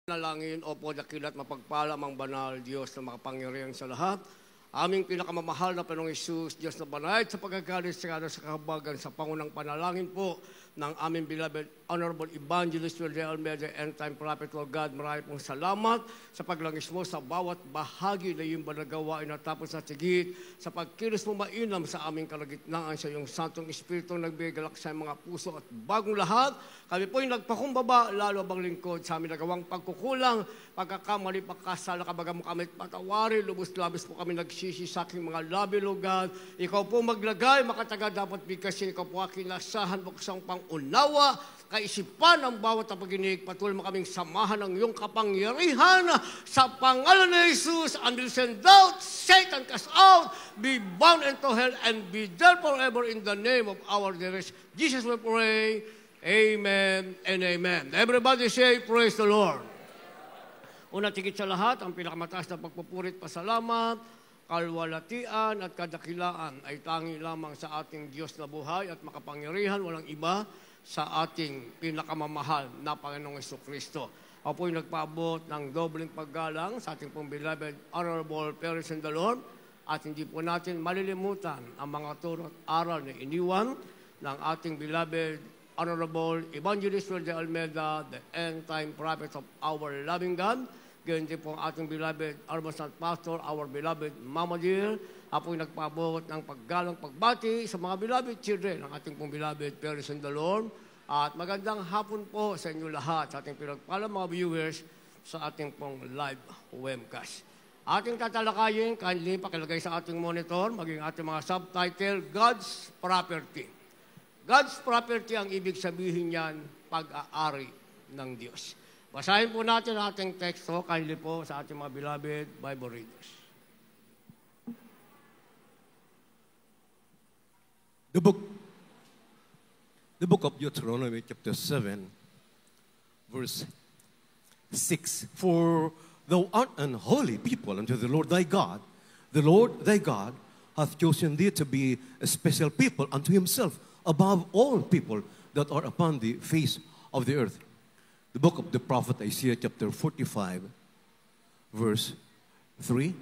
Nalangin, opo, dakilat, mapagpala, mang banal, Diyos na makapangyarihan sa lahat. Aming pinakamamahal na Panginoong Hesus, Diyos na banayad sa pagkagalis sa kahabagan sa pangunang panalangin po ng aming beloved Honorable Evangelist Will de Almeida, End Time Prophet, Lord God. Marami pong salamat sa paglangis mo sa bawat bahagi na iyong banagawa ay natapos na sigit sa pagkilos mo mainam sa aming kalagitnaan sa iyong Santong Espiritu nagbigalak sa mga puso at bagong lahat. Kami po yung nagpakumbaba, lalo bang lingkod sa aming nagawang pagkukulang, pagkakamali, pagkasala, kabaga mo kami patawari, lubos-labis po kami nagsisi sa aking mga labi, Lord God. Ikaw po maglagay, makataga dapat bigkasin, ikaw po aking nasahan, buksang pang-unawa, kaisipan ng bawat paginig, patuloy mo kaming samahan ng iyong kapangyarihan sa pangalan ni Jesus, and will send out, Satan cast out, be bound into hell, and be there forever in the name of our dearest Jesus we pray. Amen and amen. Everybody say, praise the Lord. Una tigit sa lahat, ang pinakamataas na pagpupurit, pasalamat, kalwalatian at kadakilaan ay tangi lamang sa ating Diyos na buhay at makapangyarihan, walang iba sa ating pinakamamahal na Panginoong Jesucristo. Ako po'y nagpaabot ng dobling paggalang sa ating pong beloved Honorable Parents in the Lord, at hindi po natin malilimutan ang mga turo at aral na iniwan ng ating beloved Honorable Evangelist Will de Almeida, the End Time Prophet of our loving God. Ganyan din po ang ating beloved Armasant Pastor, our beloved Mama Dear. Apo'y nagpaabot ng paggalang pagbati sa mga beloved children ng ating pong beloved parents in the Lord. At magandang hapon po sa inyo lahat, sa ating pinagpalang mga viewers sa ating pong live webcast. Ating tatalakayin, kindly pakilagay sa ating monitor, maging ating mga subtitle, God's Property. God's property ang ibig sabihin niyan, pag-aari ng Diyos. Basahin po natin ang ating teksto, kindly po sa ating mga beloved Bible readers. The book of Deuteronomy chapter 7, verse 6. For thou art an holy people unto the Lord thy God. The Lord thy God hath chosen thee to be a special people unto himself, above all people that are upon the face of the earth. The book of the prophet Isaiah chapter 45, verse 3.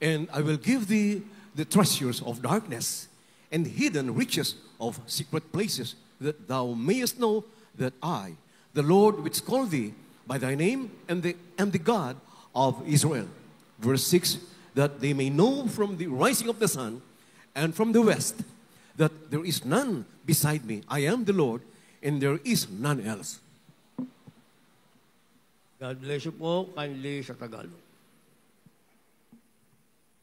And I will give thee the treasures of darkness and hidden riches of secret places, that thou mayest know that I, the Lord which called thee by thy name, am the God of Israel. Verse 6, that they may know from the rising of the sun and from the west, that there is none beside me. I am the Lord, and there is none else. God bless you po, kindly sa Tagalog.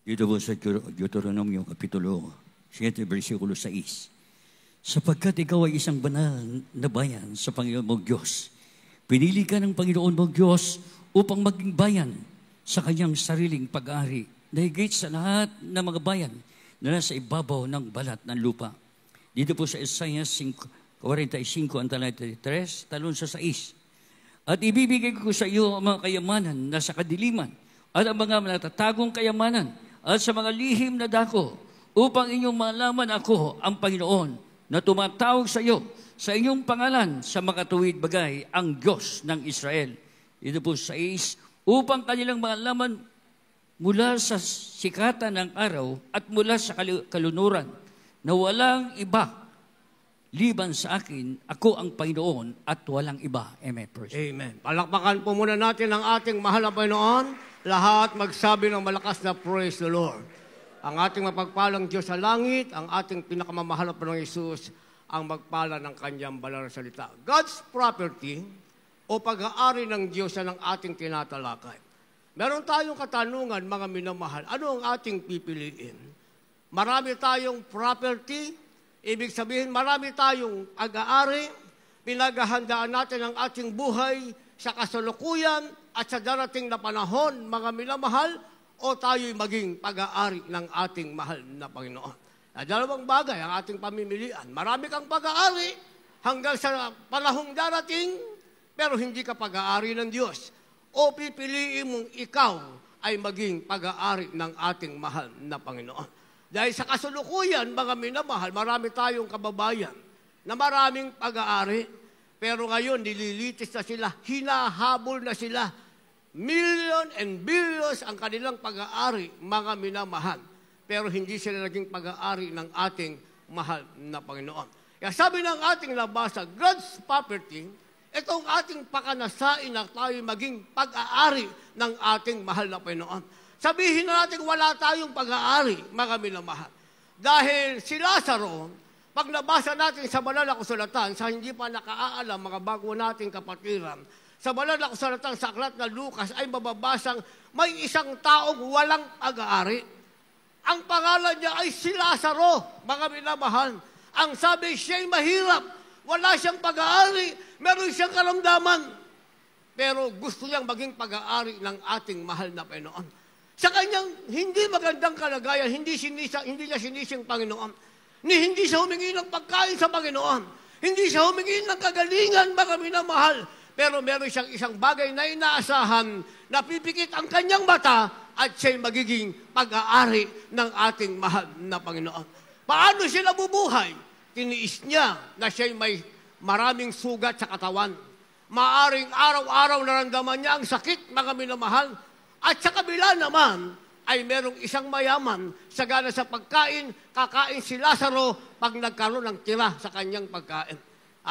Dito po sa Deuteronomio Kapitulo 7, versikulo 6. Sapagkat ikaw ay isang banal na bayan sa Panginoon mong Diyos. Pinili ka ng Panginoon mong Diyos upang maging bayan sa kanyang sariling pag-aari, na higit sa lahat ng mga bayan na nasa ibabaw ng balat ng lupa. Dito po sa Isaiah 45, ang talata 3, talon sa 6. At ibibigay ko sa iyo ang mga kayamanan na sa kadiliman, at ang mga natatagong kayamanan, at sa mga lihim na dako, upang inyong malaman ako, ang Panginoon, na tumatawag sa iyo, sa inyong pangalan, sa makatuwid bagay, ang Diyos ng Israel. Dito po sa 6, upang kanilang malaman mula sa sikatan ng araw at mula sa kalunuran, na walang iba liban sa akin, ako ang Panginoon at walang iba. Amen. Amen. Palakpakan po muna natin ang ating mahal na Panginoon. Lahat magsabi ng malakas na praise the Lord. Ang ating mapagpalang Diyos sa langit, ang ating pinakamamahal na Panginoong Hesus, ang magpala ng kanyang banal na salita. God's property o pag-aari ng Diyos yan ang ating tinatalakay. Meron tayong katanungan, mga minamahal, ano ang ating pipiliin? Marami tayong property, ibig sabihin marami tayong pag-aari, pinaghahandaan natin ang ating buhay sa kasalukuyan at sa darating na panahon, mga minamahal, o tayo'y maging pag-aari ng ating mahal na Panginoon. Dalawang bagay ang ating pamimilian. Marami kang pag-aari hanggang sa panahong darating, pero hindi ka pag-aari ng Diyos. O pipiliin mong ikaw ay maging pag-aari ng ating mahal na Panginoon. Dahil sa kasulukuyan, mga minamahal, marami tayong kababayan na maraming pag-aari, Pero ngayon, nililitis na sila, hinahabol na sila. Million and billions ang kanilang pag-aari, mga minamahal. Pero hindi sila naging pag-aari ng ating mahal na Panginoon. Kaya sabi ng ating nabasa, God's property, itong ating pakanasain na tayo maging pag-aari ng ating mahal na Panginoon. Sabihin na natin wala tayong pag-aari, mga minamahal. Dahil si Lazaro, pag nabasa natin sa banal na kasulatan, sa hindi pa nakaalam, mga bago nating kapatiran, sa banal na kasulatan sa aklat na Lucas ay mababasang may isang taong walang pag-aari. Ang pangalan niya ay si Lazaro, mga minamahal. Ang sabi, siya'y mahirap, wala siyang pag-aari, meron siyang karamdaman. Pero gusto niyang maging pag-aari ng ating mahal na Panginoon. Sa kanyang hindi magandang kalagayan, hindi niya sinising Panginoon. Hindi siya humingi ng pagkain sa Panginoon. Hindi siya humingi ng kagalingan, mga minamahal. Pero meron siyang isang bagay na inaasahan, na pipikit ang kanyang mata at siya'y magiging pag-aari ng ating mahal na Panginoon. Paano siya nabubuhay? Tiniis niya na siya'y may maraming sugat sa katawan. Maaring araw-araw naramdaman niya ang sakit, mga minamahal. At sa kabila naman, ay merong isang mayaman, sagana sa pagkain, kakain si Lazaro pag nagkaroon ng tira sa kanyang pagkain.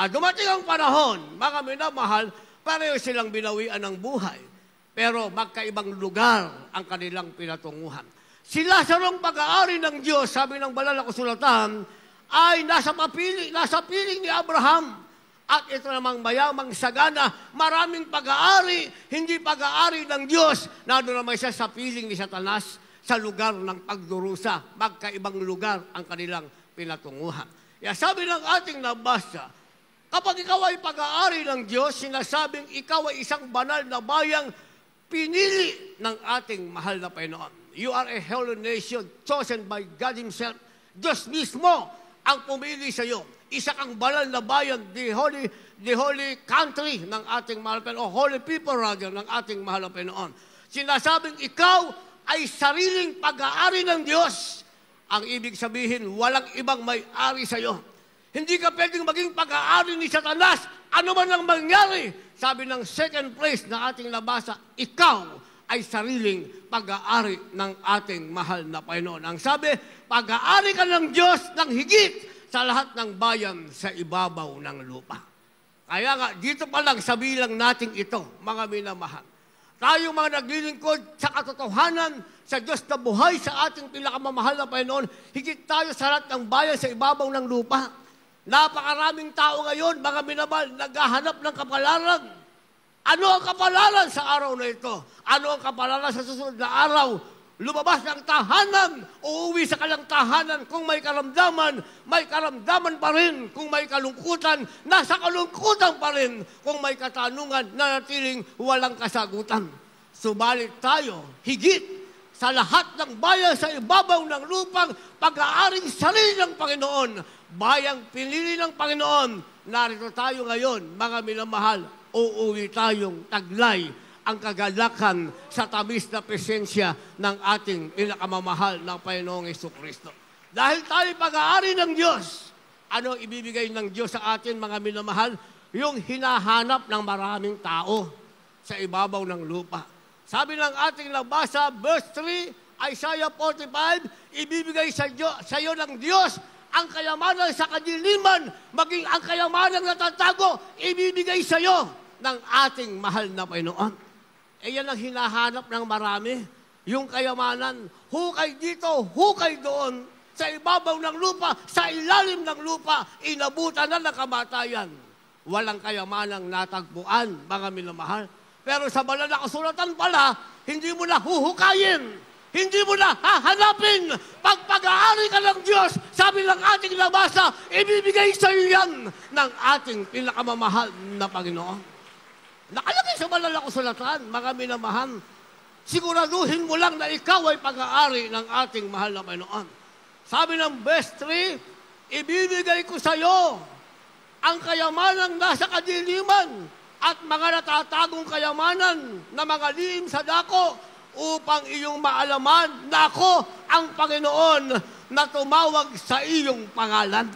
Dumating ang panahon, mga minamahal, pareho silang binawian ng buhay. Pero magkaibang lugar ang kanilang pinatunguhan. Si Lazaro ang pag-aari ng Diyos, sabi ng banal na kasulatan, ay nasa piling ni Abraham. At ito namang mayamang sagana, maraming pag-aari, hindi pag-aari ng Diyos. Nandun naman siya sa piling ni Satanas, sa lugar ng pagdurusa. Magkaibang lugar ang kanilang pinatunguhan. Kaya sabi ng ating nabasa, kapag ikaw ay pag-aari ng Diyos, sinasabing ikaw ay isang banal na bayang pinili ng ating mahal na Panginoon. You are a holy nation chosen by God Himself. Diyos mismo ang pumili sa iyo. Isa kang banal na bayan, the holy country ng ating mahal na Panginoon, o holy people rather, ng ating mahal na Panginoon. Sinasabing ikaw ay sariling pag-aari ng Diyos. Ang ibig sabihin, walang ibang may-ari sa iyo. Hindi ka pwedeng maging pag-aari ni Satanas. Ano man ang mangyari? Sabi ng second place na ating nabasa, ikaw ay sariling pag-aari ng ating mahal na Panginoon. Ang sabi, pag-aari ka ng Diyos ng higit sa lahat ng bayan sa ibabaw ng lupa. Kaya nga, dito pa lang sabilang natin ito, mga minamahal. Tayo mga naglilingkod sa katotohanan, sa Diyos na buhay, sa ating pinakamamahal na Panginoon, higit tayo sa lahat ng bayan sa ibabaw ng lupa. Napakaraming tao ngayon, mga minamahal, naghahanap ng kapalaran. Ano ang kapalaran sa araw na ito? Ano ang kapalaran sa susunod na araw? Lumabas ng tahanan, uuwi sa kanyang tahanan. Kung may karamdaman pa rin. Kung may kalungkutan, nasa kalungkutan pa rin. Kung may katanungan, nanatiling walang kasagutan. Subalit tayo, higit sa lahat ng bayan sa ibabaw ng lupang pag-aaring sarili ng Panginoon, bayang pinili ng Panginoon, narito tayo ngayon, mga minamahal, uuwi tayong taglay ang kagalakan sa tamis na presensya ng ating pinakamamahal na Panginoong Jesucristo. Dahil tayo pag-aari ng Diyos, ano ibibigay ng Diyos sa atin, mga minamahal? Yung hinahanap ng maraming tao sa ibabaw ng lupa. Sabi ng ating nabasa, verse 3, Isaiah 45, ibibigay sa iyo ng Diyos ang kayamanan sa kadiliman, maging ang kayamanan na tatago, ibibigay sa iyo ng ating mahal na Panginoon. Yan ang hinahanap ng marami. Yung kayamanan, hukay dito, hukay doon, sa ibabaw ng lupa, sa ilalim ng lupa, inabutan na ng kamatayan. Walang kayamanang natagpuan, mga minamahal. Pero sa banal na kasulatan pala, hindi mo na huhukayin, hindi mo na hahanapin. Pag-aari ka ng Diyos, sabi ng ating nabasa, ibibigay sa iyo yan ng ating pinakamamahal na Panginoon. Nakalagay sa banal na kasulatan, mga minamahal, siguraduhin mo lang na ikaw ay pag-aari ng ating mahal na Panginoon. Sabi ng verse 3, ibibigay ko sa iyo ang kayamanang nasa kadiliman at mga natatagong kayamanan na mga lihim sa dako upang iyong maalaman na ako ang Panginoon na tumawag sa iyong pangalan.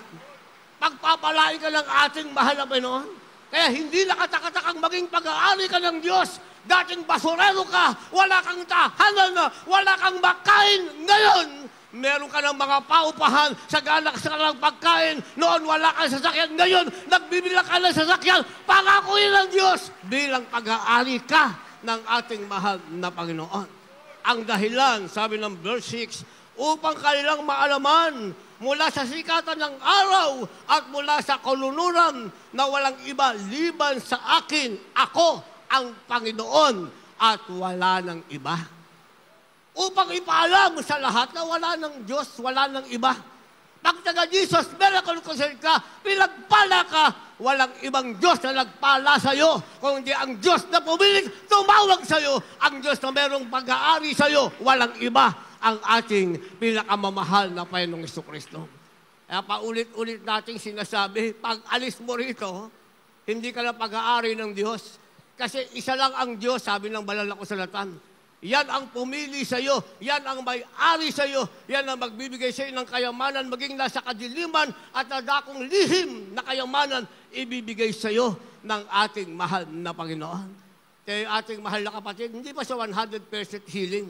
Pagpapalain ka ng ating mahal na Panginoon. Kaya hindi nakatakatakang maging pag-aari ka ng Diyos. Dating basurero ka, wala kang tahanan, wala kang makain. Ngayon, meron ka ng mga paupahan, sagana ka ng pagkain. Noon, wala kang sasakyan. Ngayon, nagbibila ka ng sasakyan. Pangakuin ng Diyos bilang pag-aari ka ng ating mahal na Panginoon. Ang dahilan, sabi ng verse 6, upang kanilang maalaman mula sa sikatan ng araw at mula sa kulunuran na walang iba liban sa akin, ako ang Panginoon at wala ng iba. Upang ipaalam sa lahat na wala ng Diyos, wala ng iba. Pag taga-Jesus, miracle concern ka, pinagpala ka, walang ibang Diyos na nagpala sa'yo, kundi ang Diyos na pumiling, tumawag sa'yo, ang Diyos na merong pag-aari sa'yo, walang iba, ang ating pinakamamahal na Panginoong Jesucristo. Kaya paulit-ulit nating sinasabi, pag alis mo rito, hindi ka na pag-aari ng Diyos. Kasi isa lang ang Diyos, sabi ng banal na kasulatan. Yan ang pumili sa iyo, yan ang may-ari sa iyo, yan ang magbibigay sa iyo ng kayamanan, maging nasa kadiliman at nadakong lihim na kayamanan, ibibigay sa iyo ng ating mahal na Panginoon. Kaya ating mahal na kapatid, hindi pa siya 100% healing.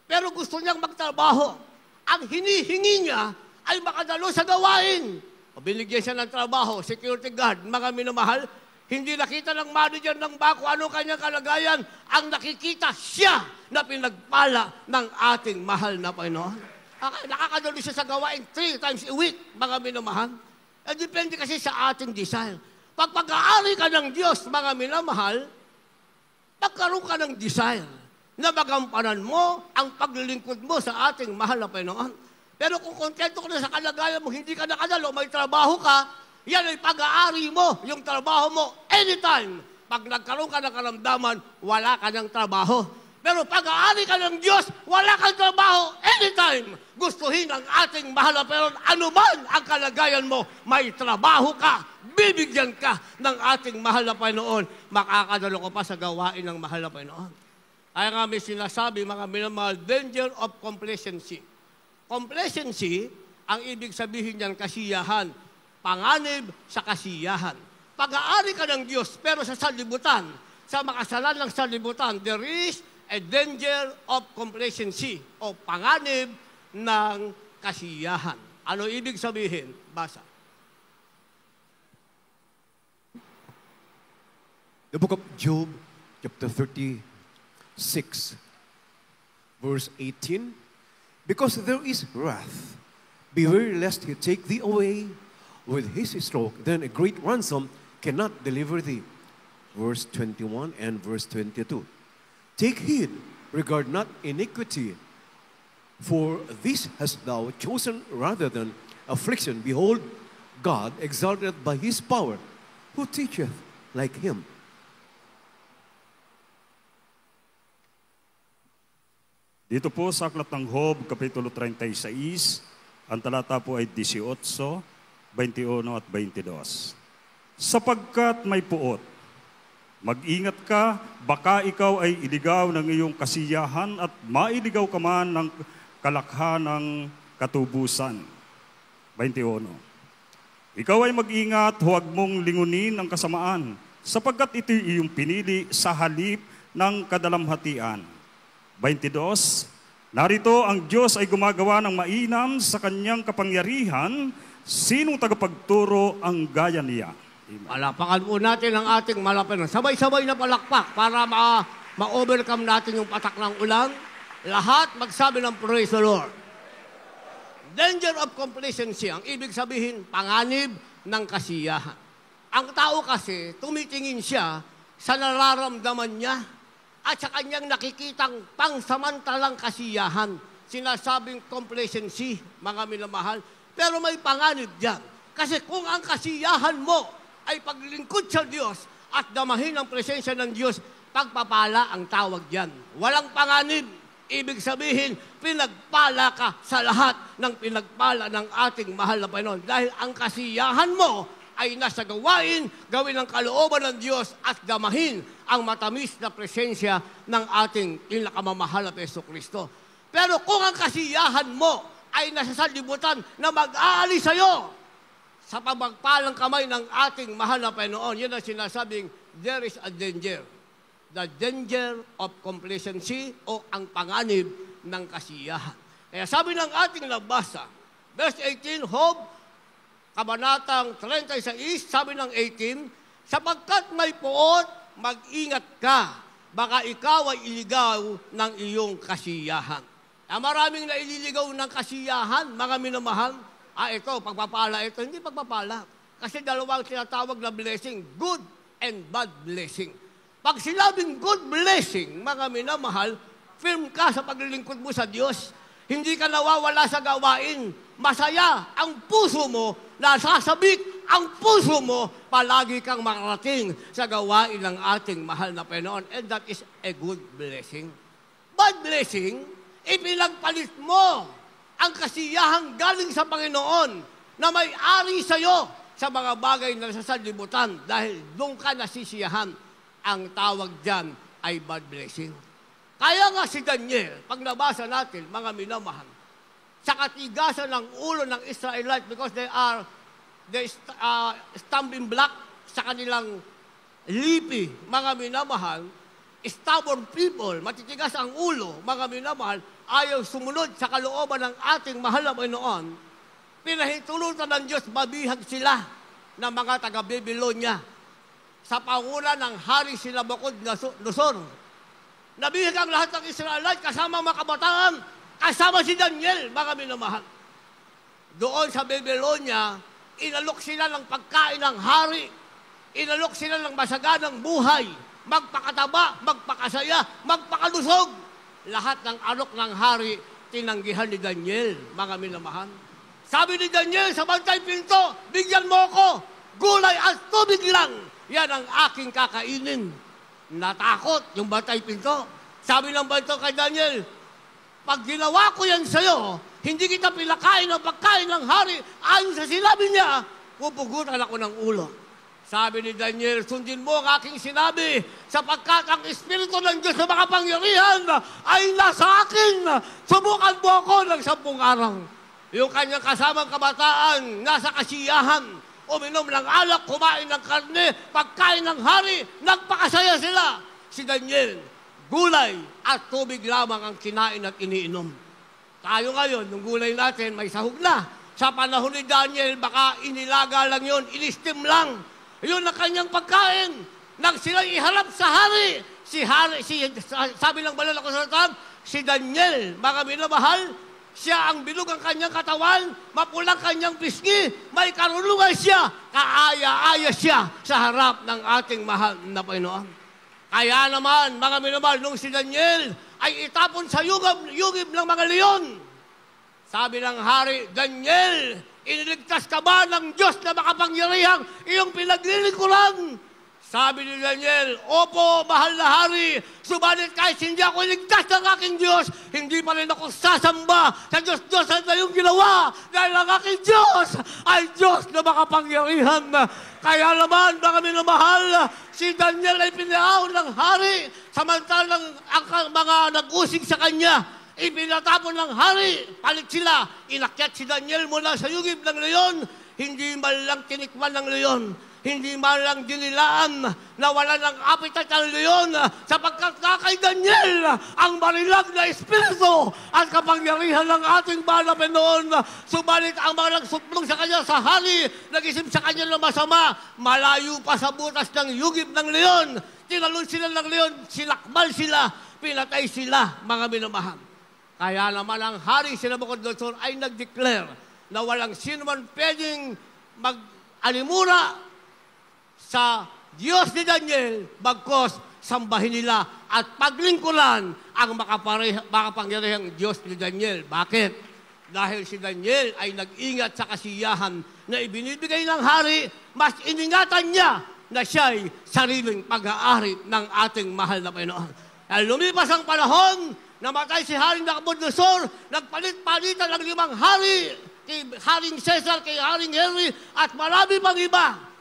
Pero gusto niyang magtrabaho. Ang hinihingi niya ay makadalo sa gawain. O binigyan siya ng trabaho, security guard, mga minamahal, hindi nakita ng manager ng bako ano kanyang kalagayan. Ang nakikita siya na pinagpala ng ating mahal na Panginoon. Nakakadalo siya sa gawain 3 times a week, mga minamahal. Depende kasi sa ating desire. Pag pag-aari ka ng Diyos, mga minamahal, magkaroon ka ng desire na magampanan mo ang paglilingkod mo sa ating mahal na Panginoon. Pero kung kontento ka na sa kalagayan mo, hindi ka nakadalo, may trabaho ka, yan ay pag-aari mo, yung trabaho mo, anytime. Pag nagkaroon ka ng karamdaman, wala ka ng trabaho. Pero pag-aari ka ng Diyos, wala kang trabaho, anytime. Gustuhin ang ating mahal na Panginoon, anuman ang kalagayan mo, may trabaho ka, bibigyan ka ng ating mahal na Panginoon, makakadalo ka pa sa gawain ng mahal na Panginoon. Kaya nga may sinasabi, mga minamahal, danger of complacency. Complacency, ang ibig sabihin niyan, kasiyahan. Panganib sa kasiyahan. Pag-aari ka ng Diyos, pero sa sanlibutan, sa makasalan ng sanlibutan, there is a danger of complacency o panganib ng kasiyahan. Ano ibig sabihin? Basa. The book of Job, chapter 36, verse 18. Because there is wrath, beware lest he take thee away with his stroke, then a great ransom cannot deliver thee. Verse 21 and verse 22. Take heed, regard not iniquity, for this hast thou chosen rather than affliction. Behold, God exalted by his power, who teacheth like him. Dito po sa Aklat ng Job, Kapitulo 36, ang talata po ay 18, 21 at 22. Sapagkat may puot, mag-ingat ka, baka ikaw ay iligaw ng iyong kasiyahan at mailigaw ka man ng kalakhan ng katubusan. 21. Ikaw ay mag-ingat, huwag mong lingunin ang kasamaan, sapagkat ito iyong pinili sa halip ng kadalamhatian. 22. Narito ang Diyos ay gumagawa ng mainam sa kanyang kapangyarihan. Sinong tagapagturo ang gaya niya? Palapakan po natin ang ating malapinan. Sabay-sabay na palakpak para ma-overcome natin yung patak ng ulan. Lahat magsabi ng praise the Lord. Danger of complacency. Ang ibig sabihin, panganib ng kasiyahan. Ang tao kasi, tumitingin siya sa nararamdaman niya at sa kanyang nakikitang pangsamantalang kasiyahan. Sinasabing complacency, mga minamahal. Pero may panganib dyan. Kasi kung ang kasiyahan mo ay paglingkod sa Diyos at damahin ang presensya ng Diyos, pagpapala ang tawag dyan. Walang panganib. Ibig sabihin, pinagpala ka sa lahat ng pinagpala ng ating mahal na Panginoon. Dahil ang kasiyahan mo ay nasa gawain, gawin ang kalooban ng Diyos at damahin ang matamis na presensya ng ating pinakamamahal na Jesucristo. Pero kung ang kasiyahan mo ay nasa sanlibutan na mag-aalis sa'yo sa pagpalang kamay ng ating mahal na Panginoon. Yan ang sinasabing, there is a danger. The danger of complacency o ang panganib ng kasiyahan. Kaya sabi ng ating nabasa, verse 18, Job, Kabanatang 36, sabi ng 18, sapagkat may puot, mag-ingat ka, baka ikaw ay iligaw ng iyong kasiyahan. Maraming naililigaw ng kasiyahan, mga minamahal. Ito, pagpapala ito. Hindi pagpapala. Kasi dalawang tinatawag na blessing, good and bad blessing. Pag sinabing good blessing, mga minamahal, firm ka sa paglilingkod mo sa Diyos. Hindi ka nawawala sa gawain. Masaya ang puso mo, nasasabik ang puso mo, palagi kang makarating sa gawain ng ating mahal na Panginoon. And that is a good blessing. Bad blessing, ipinagpalit mo ang kasiyahang galing sa Panginoon na may-ari sa'yo sa mga bagay na nasa sanlibutan dahil doon ka nasisiyahan. Ang tawag dyan ay bad blessing. Kaya nga si Daniel, pag nabasa natin, mga minamahal, sa katigasan ng ulo ng Israelite because they are the stumbling block sa kanilang lipi, mga minamahal, stubborn people, matitigas ang ulo, mga minamahal, ayaw sumunod sa kalooban ng ating mahal na Panginoon, pinahintulutan ng Diyos, mabihag sila ng mga taga-Babylonia sa panguna ng hari sila Nabucodonosor. Nabihag ang lahat ng Israelite, kasama mga kabataan, kasama si Daniel, mga minamahal. Doon sa Babylonia, inalok sila ng pagkain ng hari, inalok sila ng masaganang buhay, magpakataba, magpakasaya, magpakalusog. Lahat ng alok ng hari, tinanggihan ni Daniel, mga minamahal. Sabi ni Daniel sa bantay pinto, bigyan mo ako, gulay at tubig lang. Yan ang aking kakainin. Natakot yung bantay pinto. Sabi ng bantay kay Daniel, pag ginawa ko yan sa'yo, hindi kita pinakain ng pagkain ng hari, ayon sa sinabi niya, pupugutan ako ng ulo. Sabi ni Daniel, sundin mo ang aking sinabi, sapagkat ang Espiritu ng Diyos na makapangyarihan ay nasa akin. Subukan mo ako ng 10 araw. Yung kanyang kasamang kabataan, nasa kasiyahan, uminom ng alak, kumain ng karne, pagkain ng hari, nagpakasaya sila. Si Daniel, gulay at tubig lamang ang kinain at iniinom. Tayo ngayon, nung gulay natin, may sahog na. Sa panahon ni Daniel, baka inilaga lang yun, ilistim lang. Yun ang kanyang pagkain. Nang sila iharap sa hari, sabi ng banal na kasulatan, si Daniel, mga minamahal, siya ang bilog ang kanyang katawan, mapulang kanyang pisngi, may karunungan siya, kaaya-aya siya sa harap ng ating mahal na Panginoon. Kaya naman, mga minamahal, nung si Daniel ay itapon sa yugib ng mga leon, sabi ng hari, Daniel, iniligtas ka ba ng Diyos na makapangyarihang iyong pinaglilingkuran? Sabi ni Daniel, opo, mahal na hari, subalit kahit hindi ako iligtas ng aking Diyos, hindi pa rin ako sasamba sa Diyos-Diyos na iyong ginawa dahil ang aking Diyos ay Diyos na makapangyarihan. Kaya naman, mga minamahal, si Daniel ay pinaahon ng hari, samantalang ang mga nag-usig sa kanya, ipinatapon ng hari, palit sila, inakyat si Daniel mula sa yugib ng leon, hindi man lang tinikman ng leon, hindi man lang dinilaan na wala ng appetite ang leon, sapagkat kay Daniel ang marilag na espiritu at kapangyarihan ng ating mahal na Panginoon. Subalit ang mga nagsuplong sa kanya sa hari, nag-isip sa kanya na masama, malayo pa sa butas ng yugib ng leon. Tinalon sila ng leon, sinakmal sila, pinatay sila, mga minamahal. Kaya naman ang hari si Nabucodonosor ay nag-declare na walang sino man pwedeng mag-alimura sa Diyos ni Daniel, bagkos sambahin nila at paglingkuran ang makapangyarihang Diyos ni Daniel. Bakit? Dahil si Daniel ay nag-ingat sa kasiyahan na ibinibigay ng hari, mas iningatan niya na siya'y sariling pag-aari ng ating mahal na Panginoon. At lumipas ang panahon, namatay si Haring Nabucodonosor, nagpalit-palitan ng 5 hari, kay Haring Caesar, kay Haring Henry, at marami pang iba.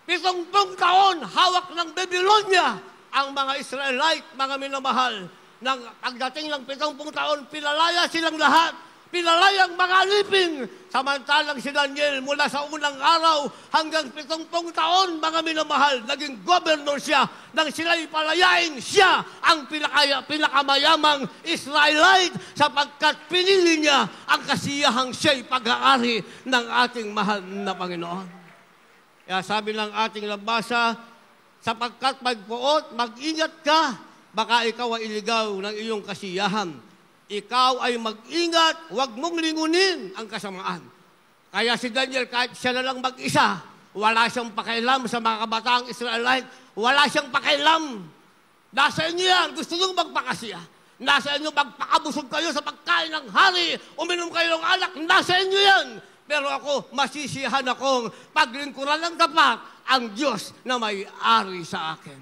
70 taon, hawak ng Babylonia ang mga Israelite, mga minamahal. Nang pagdating ng 70 taon, pinalaya silang lahat. pinalayang mga alipin. Samantalang si Daniel mula sa unang araw hanggang 70 taon, mga minamahal, naging governor siya. Nang sila'y palayain, siya ang pinakamayamang Israelite sapagkat pinili niya ang kasiyahang siya'y pag-aari ng ating mahal na Panginoon. Kaya sabi ng ating labasa, sapagkat magpuot, mag-ingat ka, baka ikaw ay iligaw ng iyong kasiyahan. Ikaw ay mag-ingat, huwag mong lingunin ang kasamaan. Kaya si Daniel, kahit siya na lang mag-isa, wala siyang pakialam sa mga kabataang Israelite, wala siyang pakialam. Nasa inyo yan, gusto nyo magpakasiya. Nasa inyo, magpakabusog kayo sa pagkain ng hari, uminom kayo ng alak, nasa inyo yan. Pero ako, masisiyahan akong paglingkuran ng tapat ang Diyos na may-ari sa akin.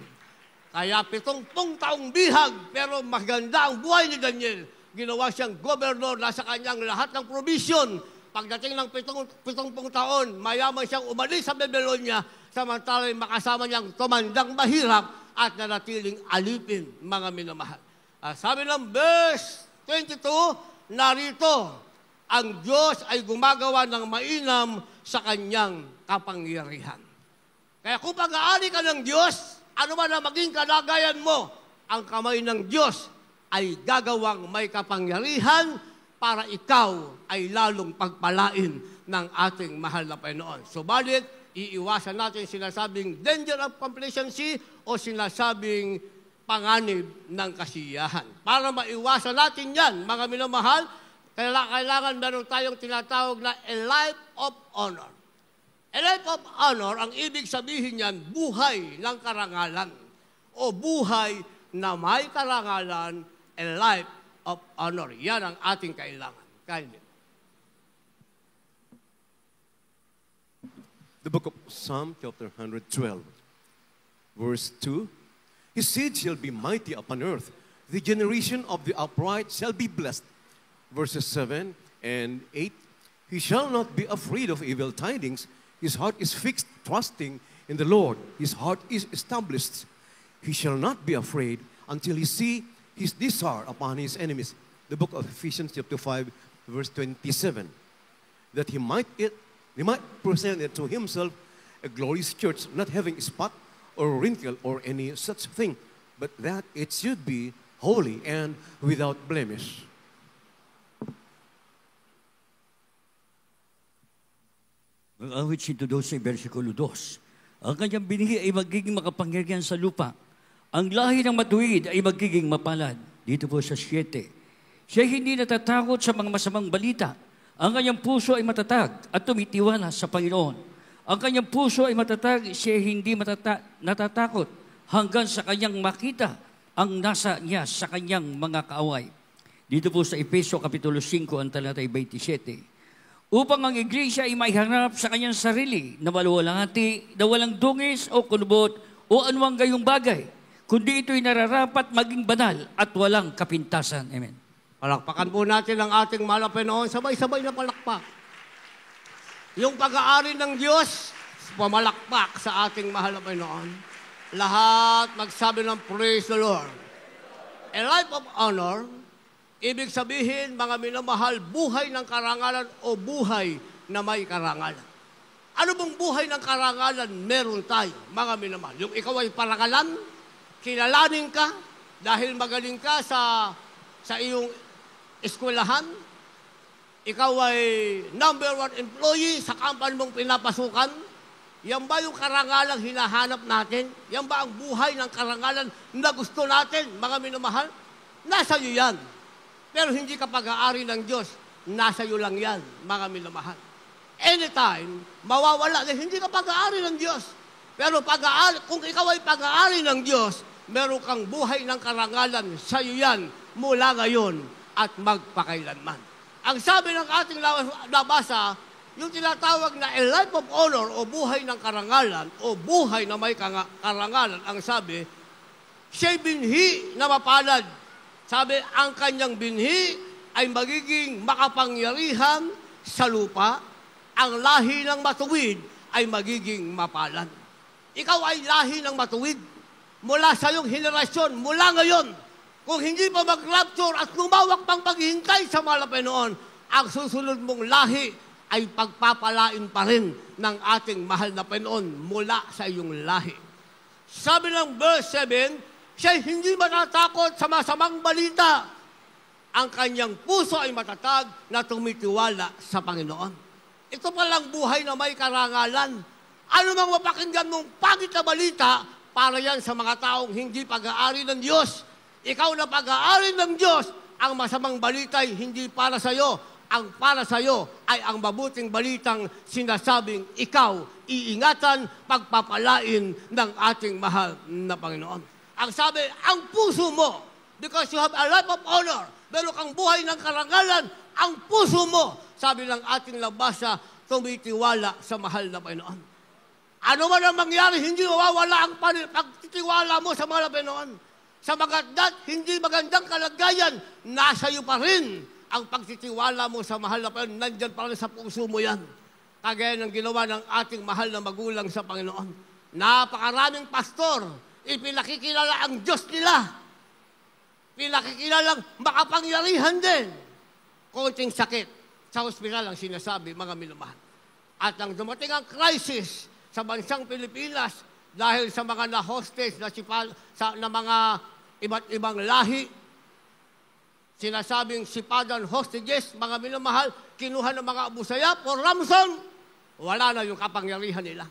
Kaya 70 taong bihag, pero maganda ang buhay ni Daniel. Ginawa siyang gobernador, nasa kanyang lahat ng provision. Pagdating ng 70 taon, mayaman siyang umalis sa Babylonia, samantalay makasama niyang tumandang mahirap at nanatiling alipin, mga minamahal. Sabi ng verse 22, narito, ang Diyos ay gumagawa ng mainam sa kanyang kapangyarihan. Kaya kung pag-aari ka ng Diyos, ano man ang maging kalagayan mo, ang kamay ng Diyos ay gagawang may kapangyarihan para ikaw ay lalong pagpalain ng ating mahal na Panginoon. Subalit, iiwasan natin sinasabing danger of complacency o sinasabing panganib ng kasiyahan. Para maiwasan natin yan, mga minamahal, kailangan meron tayong tinatawag na a life of honor. A life of honor, ang ibig sabihin niyan, buhay ng karangalan o buhay na may karangalan, a life of honor. Yan ang ating kailangan. Kindly. The book of Psalm, chapter 112, verse 2. His seed shall be mighty upon earth. The generation of the upright shall be blessed. Verses 7 and 8. He shall not be afraid of evil tidings. His heart is fixed, trusting in the Lord. His heart is established. He shall not be afraid until he see his desire upon his enemies. The book of Ephesians chapter 5, verse 27. That he might present it to himself a glorious church, not having spot or wrinkle or any such thing, but that it should be holy and without blemish. Ang awit 112, versikulo 2. Ang kanyang binhi ay magiging makapangyarihan sa lupa. Ang lahi ng matuwid ay magiging mapalad. Dito po sa 7. Siya hindi natatakot sa mga masamang balita. Ang kanyang puso ay matatag at tumitiwala sa Panginoon. Ang kanyang puso ay matatag, siya hindi natatakot hanggang sa kanyang makita ang nasa niya sa kanyang mga kaaway. Dito po sa Efeso Kapitulo 5, ang talatay 27. Upang ang iglesia ay maiharap sa kanyang sarili na maluwalhati, na walang dungis o kunubot o anumang gayong bagay, kundi ito'y nararapat maging banal at walang kapintasan. Amen. Palakpakan po natin ang ating mahal na Panginoon. Sabay-sabay na palakpak. Yung pag-aari ng Diyos, pamalakpak sa ating mahal na Panginoon. Lahat magsabi ng praise the Lord. A life of honor, ibig sabihin, mga minamahal, buhay ng karangalan o buhay na may karangalan. Ano bang buhay ng karangalan meron tayo, mga minamahal? Yung ikaw ay parangalan, kilalanin ka, dahil magaling ka sa iyong eskwelahan, ikaw ay number 1 employee sa company mong pinapasukan, yan ba yung karangalang hinahanap natin? Yan ba ang buhay ng karangalan na gusto natin, mga minamahal? Nasa iyo yan. Pero hindi ka pag-aari ng Diyos, nasa iyo lang yan, mga minamahal. Anytime, mawawala na hindi ka pag-aari ng Diyos. Pero kung ikaw ay pag-aari ng Diyos, meron kang buhay ng karangalan, sa iyo yan, mula ngayon at magpakailanman. Ang sabi ng ating nabasa, yung tinatawag na a life of honor o buhay ng karangalan o buhay na may karangalan, ang sabi, siya'y binhi na mapalad. Sabi, ang kanyang binhi ay magiging makapangyarihan sa lupa, ang lahi ng matuwid ay magiging mapalad. Ikaw ay lahi ng matuwid mula sa iyong henerasyon, mula ngayon. Kung hindi pa mag-rapture at lumawak pang paghihintay sa mahal na Panginoon, ang susunod mong lahi ay pagpapalain pa rin ng ating mahal na Panginoon mula sa iyong lahi. Sabi ng verse 7, siya hindi matatakot sa masamang balita. Ang kanyang puso ay matatag na tumitiwala sa Panginoon. Ito palang buhay na may karangalan. Ano mang mapakinggan mong pangit na balita, para yan sa mga taong hindi pag-aari ng Diyos. Ikaw na pag-aari ng Diyos, ang masamang balita ay hindi para sa iyo. Ang para sa iyo ay ang mabuting balitang sinasabing ikaw iingatan, pagpapalain ng ating mahal na Panginoon. Ang sabi, ang puso mo, because you have a life of honor, meron kang buhay ng karangalan, ang puso mo, sabi ng ating labasa, tumitiwala sa mahal na Panginoon. Ano man ang mangyari, hindi mawawala ang pagtitiwala mo sa mahal na Panginoon. Sa magadat, hindi magandang kalagayan, nasa iyo pa rin ang pagtitiwala mo sa mahal na Panginoon. Nandyan pa rin sa puso mo yan. Kagaya ng ginawa ng ating mahal na magulang sa Panginoon. Napakaraming pastor, ipinakikilala ang Diyos nila. Pinakikilalang makapangyarihan din. Konting sakit sa ospital ang sinasabi, mga minamahal. At nang dumating ang crisis sa bansang Pilipinas dahil sa mga na-hostage na mga iba't ibang lahi, sinasabing sipadan hostages, mga minamahal, kinuha ng mga Abu Sayyaf o ransom, wala na yung kapangyarihan nila.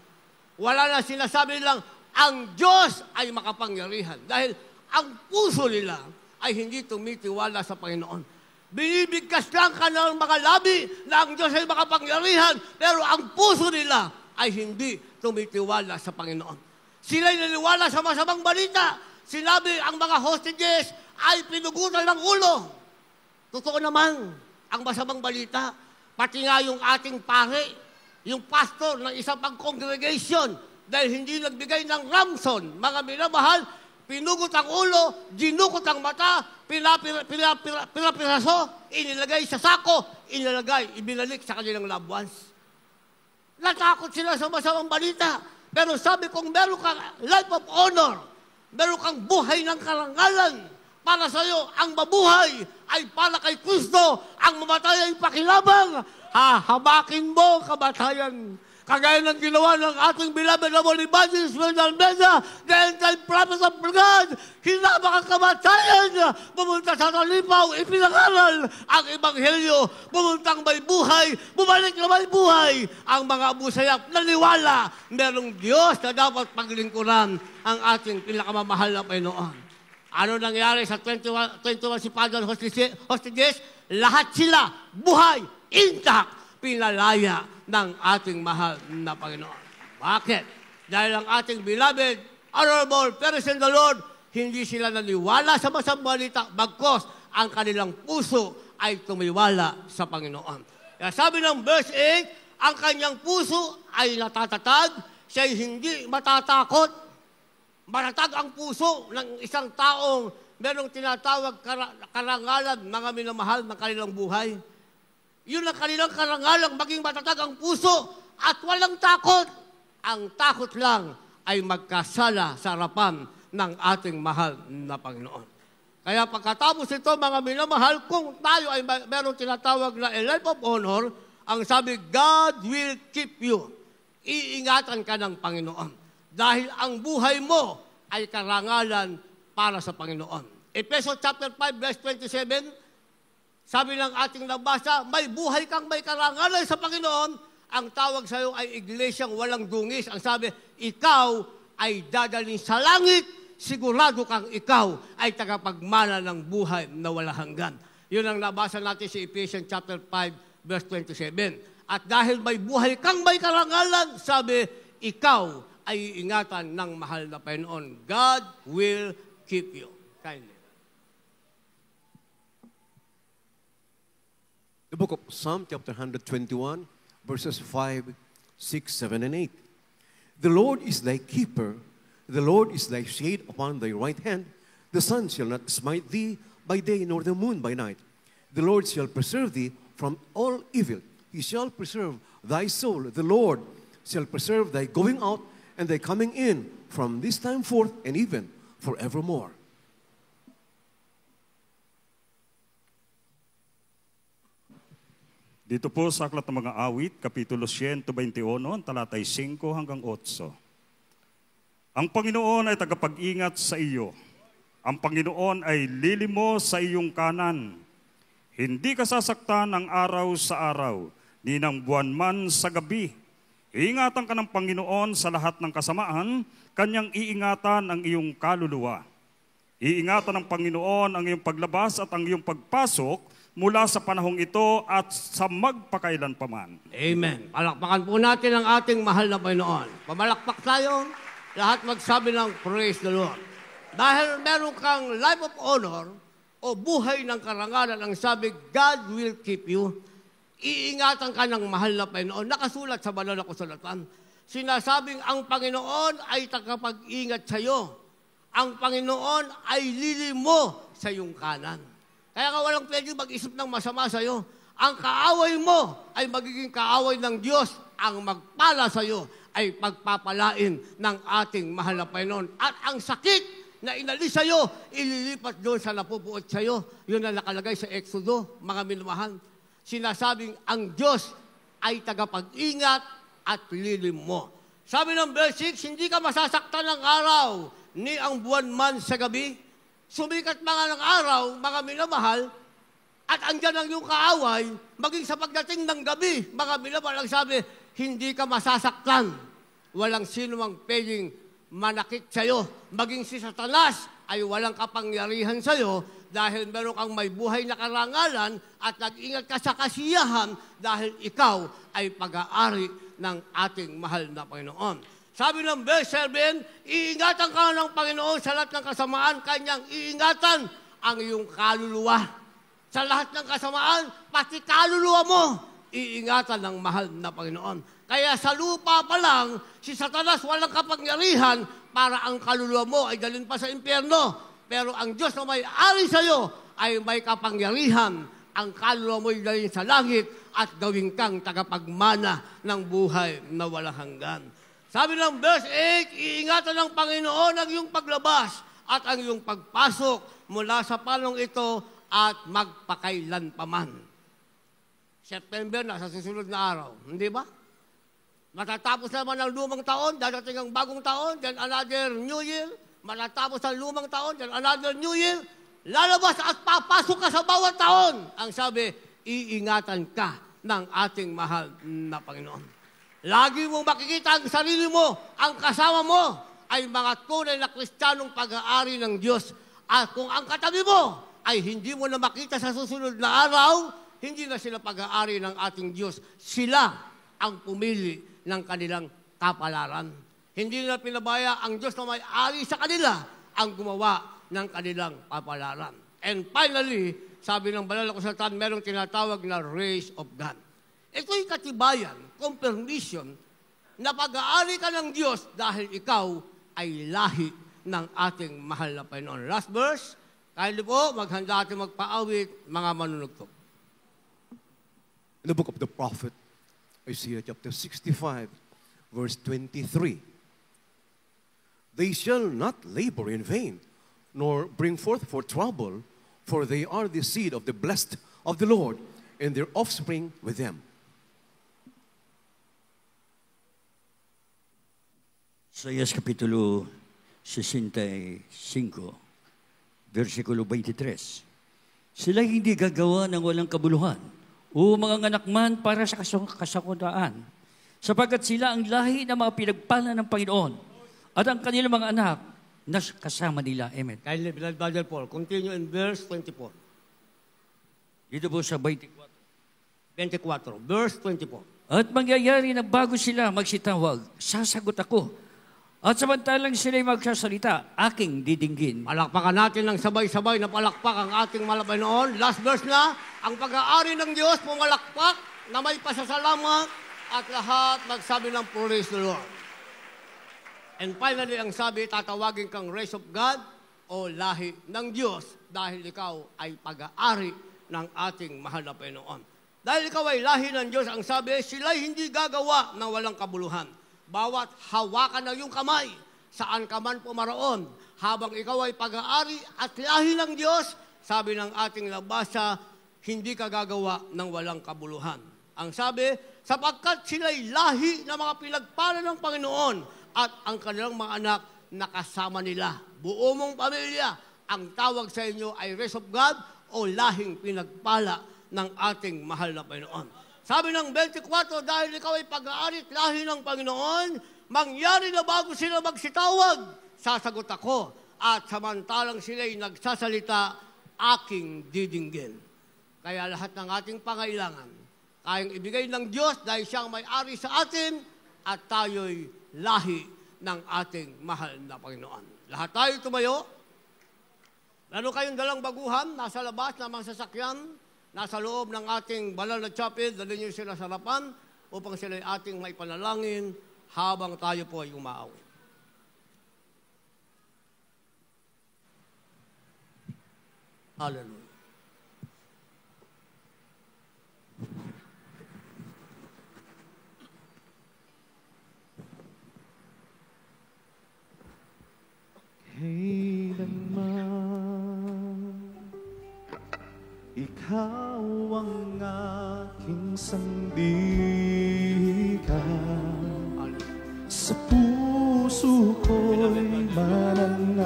Wala na, sinasabi nilang ang Diyos ay makapangyarihan dahil ang puso nila ay hindi tumitiwala sa Panginoon. Binibigkas lang ka ng mga labi na ang Diyos ay makapangyarihan, pero ang puso nila ay hindi tumitiwala sa Panginoon. Sila'y naniwala sa masamang balita. Sinabi ang mga hostages ay pinugutan ng ulo. Totoo naman ang masamang balita. Pati nga yung ating pare, yung pastor ng isang pang-congregation, dahil hindi nagbigay ng ransom, mga minamahal, pinugot ang ulo, ginukot ang mata, pinapiraso, inilagay sa sako, ibinalik sa kanilang loved ones. Natakot sila sa masamang balita. Pero sabi kong meron kang life of honor, meron kang buhay ng karangalan. Para sa iyo, ang mabuhay ay para kay Kristo, ang mamatay ay pakilabang. Hahabakin mo kamatayan. Kagaya ng ginawa ng ating beloved na Evangelist Ferdinand Mesa, the end-time prophet of God, hinabak ang kamatayan, pumunta sa talipaw, ipinangaral ang Ebanghelyo, pumuntang may buhay, bumalik na may buhay. Ang mga Abu Sayyaf naniwala, merong Diyos na dapat paglingkuran ang ating pinakamamahal na Panginoon. Ano nangyari sa 21 sipadan hostages? Lahat sila buhay, intact, pinalaya ng ating mahal na Panginoon. Bakit? Dahil ang ating beloved, honorable, parents in the Lord, hindi sila naniwala sa masamang balita, bagkos ang kanilang puso ay tumiwala sa Panginoon. Kaya sabi ng verse 8, ang kanyang puso ay natatatag, siya'y hindi matatakot. Matatag ang puso ng isang taong merong tinatawag karangalan, mga minamahal ng kanilang buhay. Yun ang kanilang karangalang, maging matatag ang puso at walang takot. Ang takot lang ay magkasala sa harapan ng ating mahal na Panginoon. Kaya pagkatapos ito, mga minamahal, kung tayo ay merong tinatawag na a life of honor, ang sabi, God will keep you. Iingatan ka ng Panginoon. Dahil ang buhay mo ay karangalan para sa Panginoon. Ephesians chapter 5, verse 27, sabi ng ating nabasa, may buhay kang may karangalan sa Panginoon, ang tawag sa iyo ay iglesyang walang dungis. Ang sabi, ikaw ay dadalhin sa langit, sigurado kang ikaw ay tagapagmana ng buhay na walang hanggan. Yun ang nabasa natin sa Ephesians chapter 5, verse 27. At dahil may buhay kang may karangalan, sabi, ikaw ay iingatan ng mahal na Panginoon. God will keep you. Kindly. The book of Psalm, chapter 121, verses 5, 6, 7, and 8. The Lord is thy keeper. The Lord is thy shade upon thy right hand. The sun shall not smite thee by day, nor the moon by night. The Lord shall preserve thee from all evil. He shall preserve thy soul. The Lord shall preserve thy going out and thy coming in from this time forth and even forevermore. Dito po sa Aklat ng Mga Awit, Kapitulo 121, talatay 5 hanggang 8. Ang Panginoon ay tagapag-ingat sa iyo. Ang Panginoon ay lilimo sa iyong kanan. Hindi ka sasaktan ng araw sa araw, ni ng buwan man sa gabi. Iingatan ka ng Panginoon sa lahat ng kasamaan, kanyang iingatan ang iyong kaluluwa. Iingatan ng Panginoon ang iyong paglabas at ang iyong pagpasok mula sa panahong ito at sa magpakailan paman. Amen. Palakpakan po natin ang ating mahal na Panginoon. Pamalakpak tayo, lahat magsabi ng praise the Lord. Dahil meron kang life of honor o buhay ng karangalan, ang sabi, God will keep you. Iingatan ka ng mahal na Panginoon. Nakasulat sa banal na kasulatan. Sinasabing ang Panginoon ay tagapag-ingat sa iyo. Ang Panginoon ay lilimo sa iyong kanan. Kaya ka walang pwede mag-isip ng masama sa iyo. Ang kaaway mo ay magiging kaaway ng Diyos. Ang magpala sa iyo ay pagpapalain ng ating mahal na Panginoon. At ang sakit na inalis sa iyo, ililipat doon sa napupuot sa iyo. Yun ang nakalagay sa Exodo, mga minamahal. Sinasabing ang Diyos ay tagapag-ingat at lilim mo. Sabi ng verse 6, hindi ka masasaktan ng araw, ni ang buwan man sa gabi. Sumikat mga ng araw, mga minamahal, at andyan ang iyong kaaway, maging sa pagdating ng gabi, mga minamahal, ang sabi, hindi ka masasaktan. Walang sino mang pwedeng manakit sa iyo. Maging si Satanas ay walang kapangyarihan sa iyo dahil meron kang may buhay na karangalan at nag-ingat ka sa kasiyahan dahil ikaw ay pag-aari ng ating mahal na Panginoon. Sabi ng verse 7, iingatan ka ng Panginoon sa lahat ng kasamaan, kanyang iingatan ang iyong kaluluwa. Sa lahat ng kasamaan, pati kaluluwa mo, iingatan ng mahal na Panginoon. Kaya sa lupa pa lang, si Satanas walang kapangyarihan para ang kaluluwa mo ay dalhin pa sa impyerno. Pero ang Diyos na may-ari sa iyo ay may kapangyarihan. Ang kaluluwa mo ay dalhin sa langit at gawin kang tagapagmana ng buhay na walang hanggan. Sabi ng verse 8, iingatan ng Panginoon ang iyong paglabas at ang iyong pagpasok mula sa panahong ito at magpakailan paman. September na sa susunod na araw, hindi ba? Matatapos naman ang lumang taon, dadating ang bagong taon, then another new year. Matatapos ang lumang taon, then another new year. Lalabas at papasok ka sa bawat taon. Ang sabi, iingatan ka ng ating mahal na Panginoon. Lagi mong makikita ang sarili mo, ang kasama mo, ay mga tunay na Kristiyanong pag-aari ng Diyos. At kung ang katabi mo ay hindi mo na makita sa susunod na araw, hindi na sila pag-aari ng ating Diyos. Sila ang pumili ng kanilang kapalaran. Hindi nila pinabaya ang Diyos na may-ari sa kanila ang gumawa ng kanilang kapalaran. And finally, sabi ng banal na kasulatan, merong tinatawag na race of God. Ito'y katibayan, confirmation, na pag-aari ka ng Diyos dahil ikaw ay lahi ng ating mahal na Panginoon. Last verse, kahit po, maghanda ating magpaawit, mga manunugtog. In the book of the prophet, Isaiah chapter 65, verse 23. They shall not labor in vain, nor bring forth for trouble, for they are the seed of the blessed of the Lord, and their offspring with them. Isaias Kapitulo 65, versikulo 23. Sila hindi gagawa ng walang kabuluhan o mga anak man para sa kasakutaan, sapagkat sila ang lahi ng mga pinagpala ng Panginoon at ang kanilang mga anak na kasama nila. Amen. Kindly, beloved Brother Paul, continue in verse 24. Dito po sa 24. Verse 24. At mangyayari na bago sila magsitawag, sasagot ako. At samantalang sila'y magsasalita, aking didinggin. Palakpakan natin ng sabay-sabay na palakpak ang ating malabay noon. Last verse na, ang pag-aari ng Diyos, pumalakpak na may pasasalamat at lahat magsabi ng praise the Lord. And finally, ang sabi, tatawagin kang race of God o lahi ng Diyos dahil ikaw ay pag-aari ng ating mahal na Panginoon. Dahil ikaw ay lahi ng Diyos, ang sabi, sila'y hindi gagawa ng walang kabuluhan. Bawat hawakan ng iyong kamay, saan ka man pumaroon, habang ikaw ay pag-aari at lahi ng Diyos, sabi ng ating labasa, hindi ka gagawa ng walang kabuluhan. Ang sabi, sapagkat sila'y lahi na mga pinagpala ng Panginoon at ang kanilang mga anak nakasama nila. Buo mong pamilya, ang tawag sa inyo ay race of God o lahing pinagpala ng ating mahal na Panginoon. Sabi ng 24, dahil ikaw ay pag-aarit lahi ng Panginoon, mangyari na bago sila magsitawag, sasagot ako. At samantalang sila'y nagsasalita, aking didinggin. Kaya lahat ng ating pangailangan, kayang ibigay ng Diyos dahil siyang may-ari sa atin at tayo'y lahi ng ating mahal na Panginoon. Lahat tayo tumayo. Meron kayong dalang baguhan, nasa labas na mga sasakyan, nasa loob ng ating banal na chapel, dalhin niyo sila sa harapan upang sila'y ating may panalangin habang tayo po ay umaawit. Hallelujah. Kailanman ikaw ang aking sandigan, sa puso ko'y manangan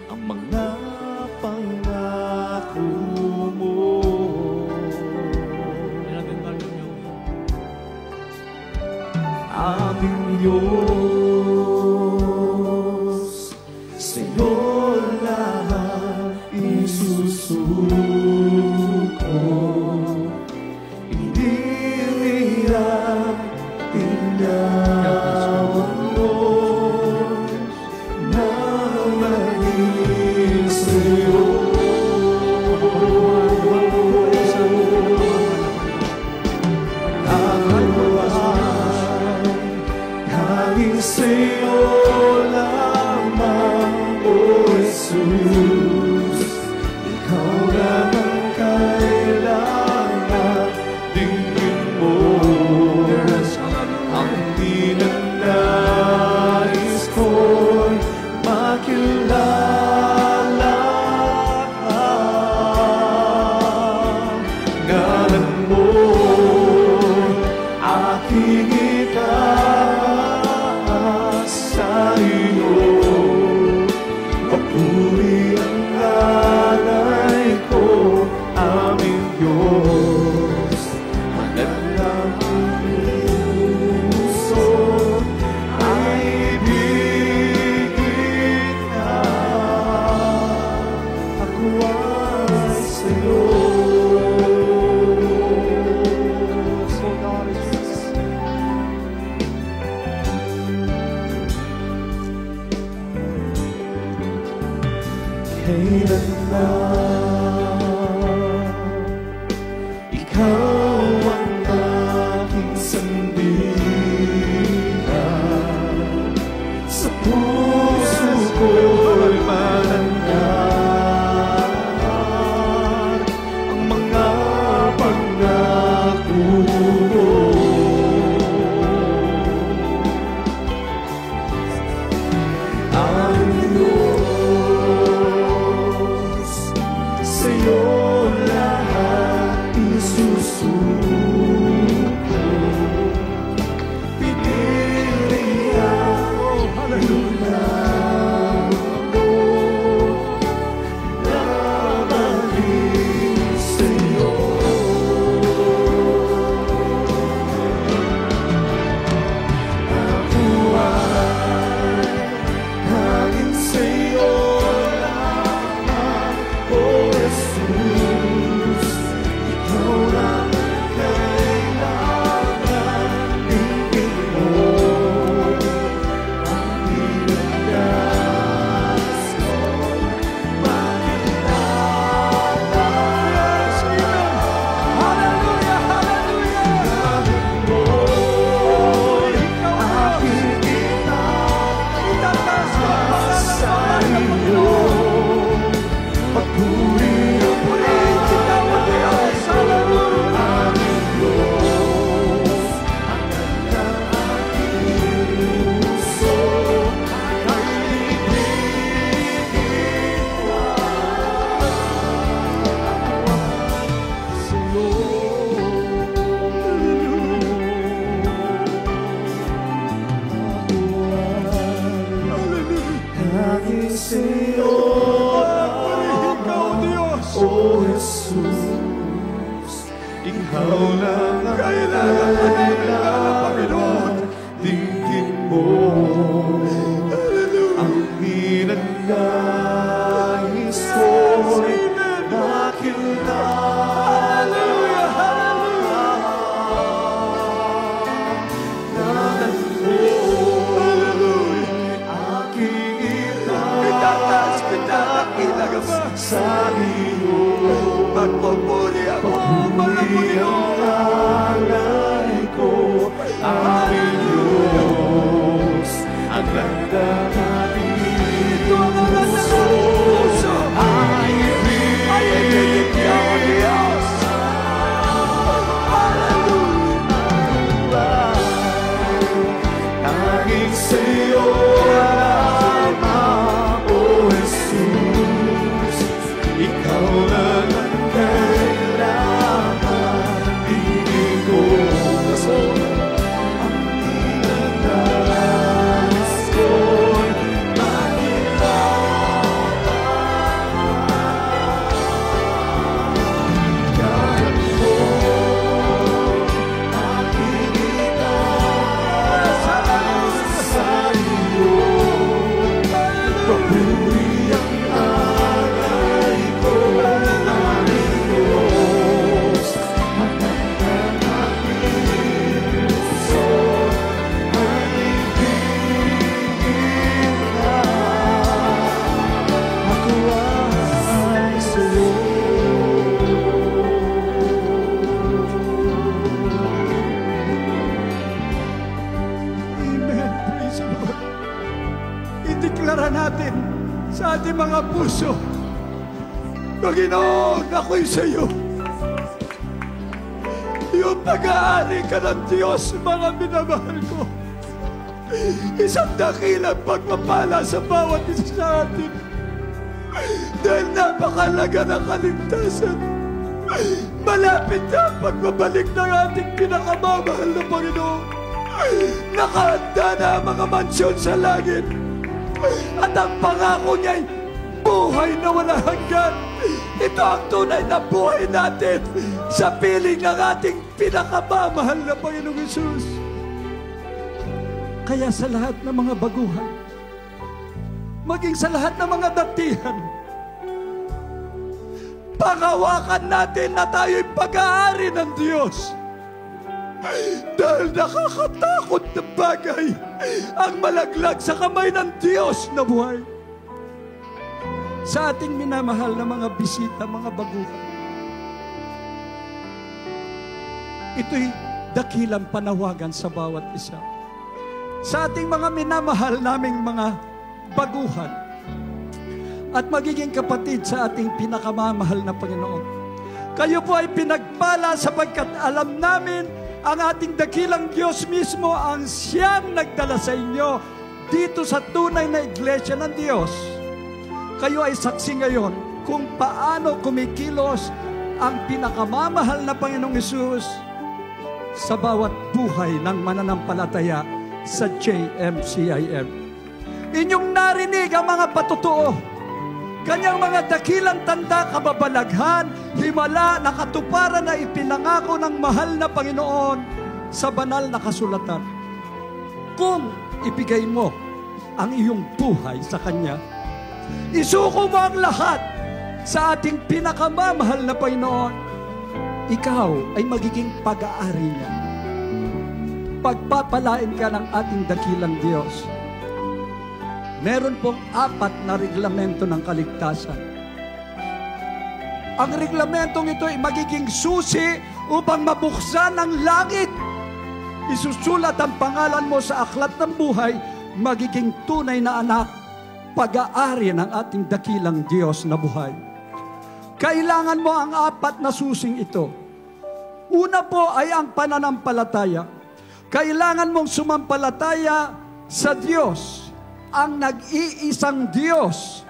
ang mga pangako mo. Aming Diyos, sa'yo lahat isusuko. Hindi niya tinawag mo na maging sa'yo. Hanging sa'yo lamang, O Jesus. Ikaw lang ang kailangan, dinggin mo ang ninanais ko'y makilala. Ngalan mo aking sa iyo, papuri ang alay ko, aming Diyos. Manang puso ay ibigin ka, ako ay sa'yo. Kailanman ikaw ang aking sandigan, sa puso ko'y manangan ang mga pangako mo. Sa'yo lahat isusuko. Pinili ako, hallelujah, Ikaw lang ang kailangan, Panginoon. Tingin mo ang pinagkais ko'y nakilala. Nanan mo aking itaas sa iyo. Pagpupuri ako, pagpupuri ang alay ko, aming Diyos, ang ganda natin puso ay ibigyan Diyos. Naging sa'yo lamang, O Jesus, ikaw lang ang kailangan, hindi ko ang pinagdaanas ko'y makilala. Kaya mo aking itaas sa iyo. Papuri ang alay ko, aming Diyos, ang ganda natin puso ay ibigin na. Ako ay sa'yo. Amen. Praise the Lord. Ideklara natin sa ating mga puso, Panginoon, ako'y sa iyo. Yung pag-aari ka ng Diyos, mga minamahal ko. Isang dakilang pagpapala sa bawat isa sa atin. Dahil napakalaga ng kaligtasan. Malapit na ang pagbabalik ng ating pinakamamahal na Panginoon. Nakahanda na ang mga mansyon sa langit. At ang pangako niya'y buhay na wala hanggan. Ito ang tunay na buhay natin sa piling ng ating pinakamamahal na Panginoong Hesus. Kaya sa lahat ng mga baguhan, maging sa lahat ng mga datihan, panghawakan natin na tayo'y pag-aari ng Diyos. Dahil nakakatakot na bagay ang malaglag sa kamay ng Diyos na buhay. Sa ating minamahal na mga bisita, mga baguhan, ito'y dakilang panawagan sa bawat isa. Sa ating mga minamahal naming mga baguhan at magiging kapatid sa ating pinakamamahal na Panginoon, kayo po ay pinagpala sapagkat alam namin ang ating dakilang Diyos mismo ang siyang nagdala sa inyo dito sa tunay na iglesia ng Diyos. Kayo ay saksi ngayon kung paano kumikilos ang pinakamamahal na Panginoong Hesus sa bawat buhay ng mananampalataya sa JMCIM. Inyong narinig ang mga patutuo, kanyang mga dakilang tanda, kababalaghan, himala na katuparan na ipinangako ng mahal na Panginoon sa banal na kasulatan. Kung ibigay mo ang iyong buhay sa Kanya, isuko mo ang lahat sa ating pinakamamahal na Panginoon, ikaw ay magiging pag-aari niya. Pagpapalain ka ng ating dakilang Diyos. Meron pong 4 na reglamento ng kaligtasan. Ang reglamentong ito ay magiging susi upang mabuksan ang langit. Isusulat ang pangalan mo sa aklat ng buhay, magiging tunay na anak, pag-aari ng ating dakilang Diyos na buhay. Kailangan mo ang 4 na susing ito. Una po ay ang pananampalataya. Kailangan mong sumampalataya sa Diyos, ang nag-iisang Diyos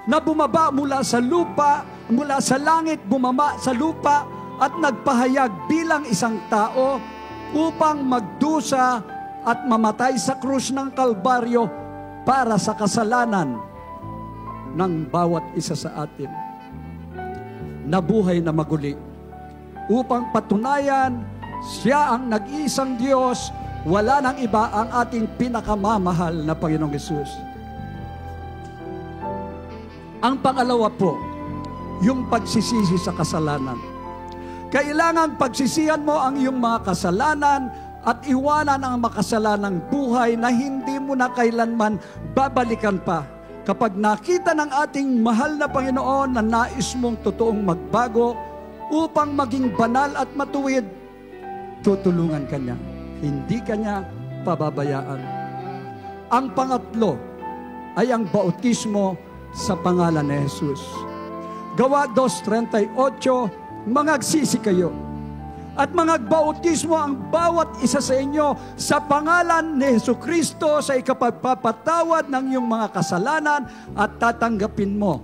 na bumaba mula sa lupa, mula sa langit, bumaba sa lupa at nagpahayag bilang isang tao upang magdusa at mamatay sa krus ng Kalbaryo para sa kasalanan ng bawat isa sa atin. Nabuhay na maguli upang patunayan siya ang nag-iisang Diyos, wala nang iba ang ating pinakamamahal na Panginoong Hesus. Ang pangalawa po, yung pagsisisi sa kasalanan. Kailangan pagsisihan mo ang iyong mga kasalanan at iwanan ang makasalanang buhay na hindi mo na kailanman babalikan pa. Kapag nakita ng ating mahal na Panginoon na nais mong totoong magbago upang maging banal at matuwid, tutulungan ka niya. Hindi ka niya pababayaan. Ang pangatlo ay ang bautismo sa pangalan ni Jesus. Gawa 2:38, mangagsisi kayo at mangagbautismo ang bawat isa sa inyo sa pangalan ni Jesucristo sa ikapagpapatawad ng iyong mga kasalanan at tatanggapin mo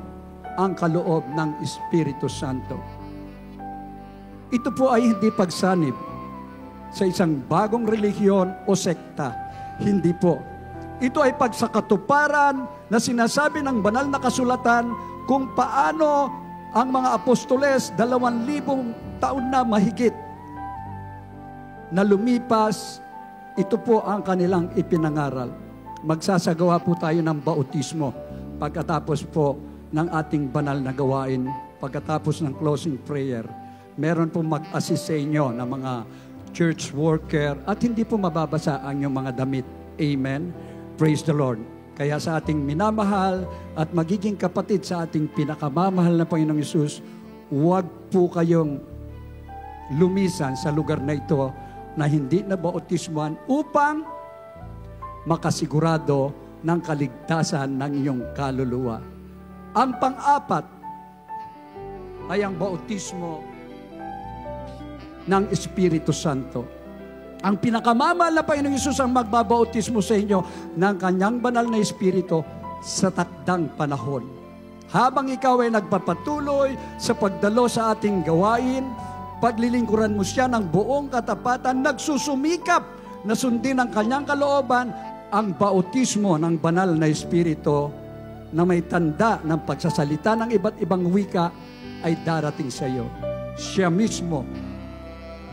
ang kaloob ng Espiritu Santo. Ito po ay hindi pagsanib sa isang bagong relihiyon o sekta. Hindi po. Ito ay pagsakatuparan na sinasabi ng banal na kasulatan kung paano ang mga apostoles 2,000 taon na mahigit na lumipas, ito po ang kanilang ipinangaral. Magsasagawa po tayo ng bautismo pagkatapos po ng ating banal na gawain, pagkatapos ng closing prayer. Meron po mag-assist sa inyo na mga church worker at hindi po mababasa ang inyong mga damit. Amen. Praise the Lord. Kaya sa ating minamahal at magiging kapatid sa ating pinakamamahal na Panginoong Hesus, huwag po kayong lumisan sa lugar na ito na hindi na bautismuhan upang makasigurado ng kaligtasan ng iyong kaluluwa. Ang pang-apat ay ang bautismo ng Espiritu Santo. Ang pinakamamahal na Panginoong Hesus ang magbabautismo sa inyo ng kanyang banal na Espiritu sa takdang panahon. Habang ikaw ay nagpapatuloy sa pagdalo sa ating gawain, paglilingkuran mo siya ng buong katapatan, nagsusumikap na sundin ang kanyang kalooban, ang bautismo ng banal na Espiritu na may tanda ng pagsasalita ng iba't ibang wika ay darating sa iyo. Siya mismo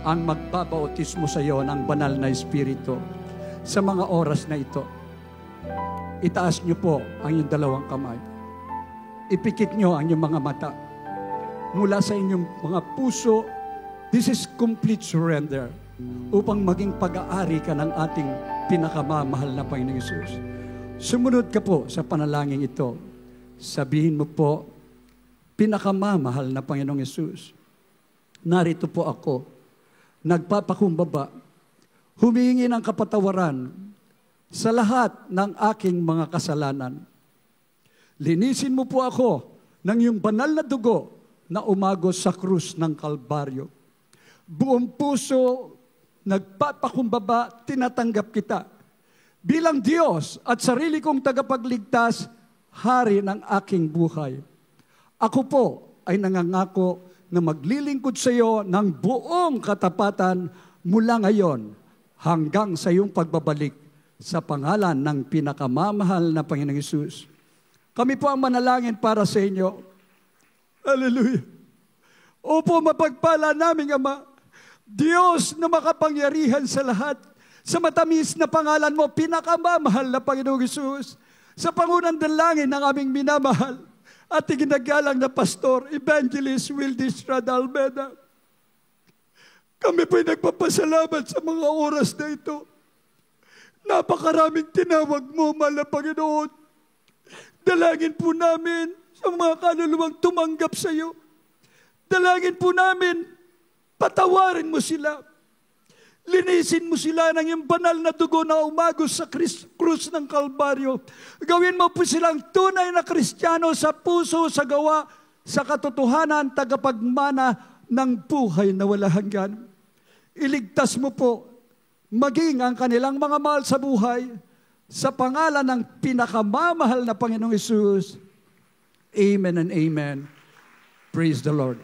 ang magbabautismo sa iyo ng banal na Espiritu. Sa mga oras na ito, itaas niyo po ang inyong dalawang kamay. Ipikit niyo ang inyong mga mata. Mula sa inyong mga puso, this is complete surrender upang maging pag-aari ka ng ating pinakamamahal na Panginoong Hesus. Sumunod ka po sa panalangin ito. Sabihin mo po, pinakamamahal na Panginoong Hesus, narito po ako, nagpapakumbaba, humingi ng kapatawaran sa lahat ng aking mga kasalanan. Linisin mo po ako ng iyong banal na dugo na umagos sa krus ng Kalbaryo. Buong puso, nagpapakumbaba, tinatanggap kita bilang Diyos at sarili kong tagapagligtas, hari ng aking buhay. Ako po ay nangangako na maglilingkod sa iyo ng buong katapatan mula ngayon hanggang sa iyong pagbabalik sa pangalan ng pinakamamahal na Panginoong Hesus. Kami po ang manalangin para sa inyo. Hallelujah. Opo, mapagpala naming Ama, Diyos na makapangyarihan sa lahat, sa matamis na pangalan mo, pinakamamahal na Panginoong Hesus, sa pangunang dalangin ng aming minamahal, at iginagalang na Pastor, Evangelist Wildy Estrada Almeda. Kami po'y nagpapasalamat sa mga oras na ito. Napakaraming tinawag mo, mahal na Panginoon. Dalangin po namin sa mga kaluluwang tumanggap sa iyo. Dalangin po namin, patawarin mo sila. Linisin mo sila ng iyong banal na dugo na umagos sa krus ng Kalbaryo. Gawin mo po silang tunay na Kristiyano sa puso, sa gawa, sa katotohanan, tagapagmana ng buhay na wala hanggan. Iligtas mo po maging ang kanilang mga mahal sa buhay sa pangalan ng pinakamamahal na Panginoong Hesus. Amen and amen. Praise the Lord.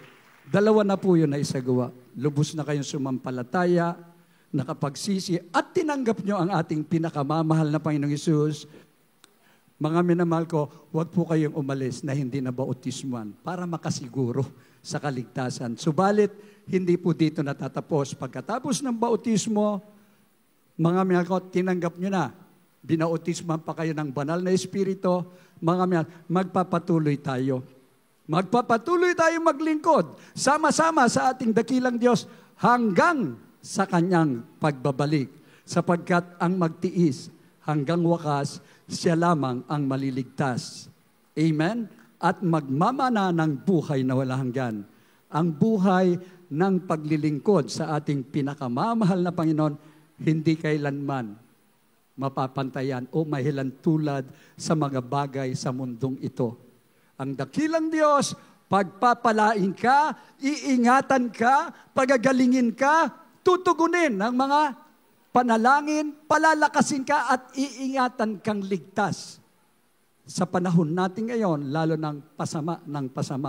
Dalawa na po yun na isagawa. Lubos na kayong sumampalataya, nakapagsisi at tinanggap nyo ang ating pinakamamahal na Panginoong Hesus, Mga minamahal ko, huwag po kayong umalis na hindi na bautismuhan para makasiguro sa kaligtasan. Subalit, hindi po dito natatapos. Pagkatapos ng bautismo, mga minamahal ko, tinanggap nyo na. Binautismuhan pa kayo ng banal na Espiritu. Mga minamahal, magpapatuloy tayo. Magpapatuloy tayo maglingkod. Sama-sama sa ating dakilang Diyos hanggang sa Kanyang pagbabalik. Sapagkat ang magtiis hanggang wakas, siya lamang ang maliligtas. Amen? At magmamana ng buhay na wala hanggan. Ang buhay ng paglilingkod sa ating pinakamamahal na Panginoon, hindi kailanman mapapantayan o mahilan tulad sa mga bagay sa mundong ito. Ang dakilang Diyos, pagpapalain ka, iingatan ka, pagagalingin ka, tutugunin ng mga panalangin, palalakasin ka at iingatan kang ligtas. Sa panahon natin ngayon, lalo ng pasama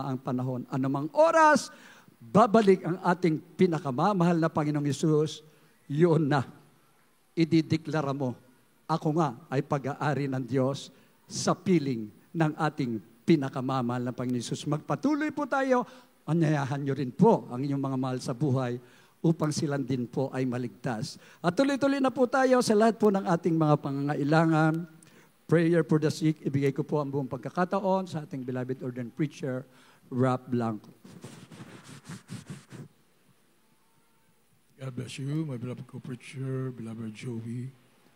ang panahon. Anumang oras, babalik ang ating pinakamamahal na Panginoong Hesus, yun na. Idideklara mo, ako nga ay pag-aari ng Diyos sa piling ng ating pinakamamahal na Panginoong Hesus. Magpatuloy po tayo, anyayahan nyo rin po ang inyong mga mahal sa buhay upang silang din po ay maligtas. At tuloy-tuloy na po tayo sa lahat po ng ating mga pangangailangan. Prayer for the sick, ibigay ko po ang buong pagkakataon sa ating beloved ordained preacher, Rap Blanco. God bless you, my beloved co-preacher, beloved Joey.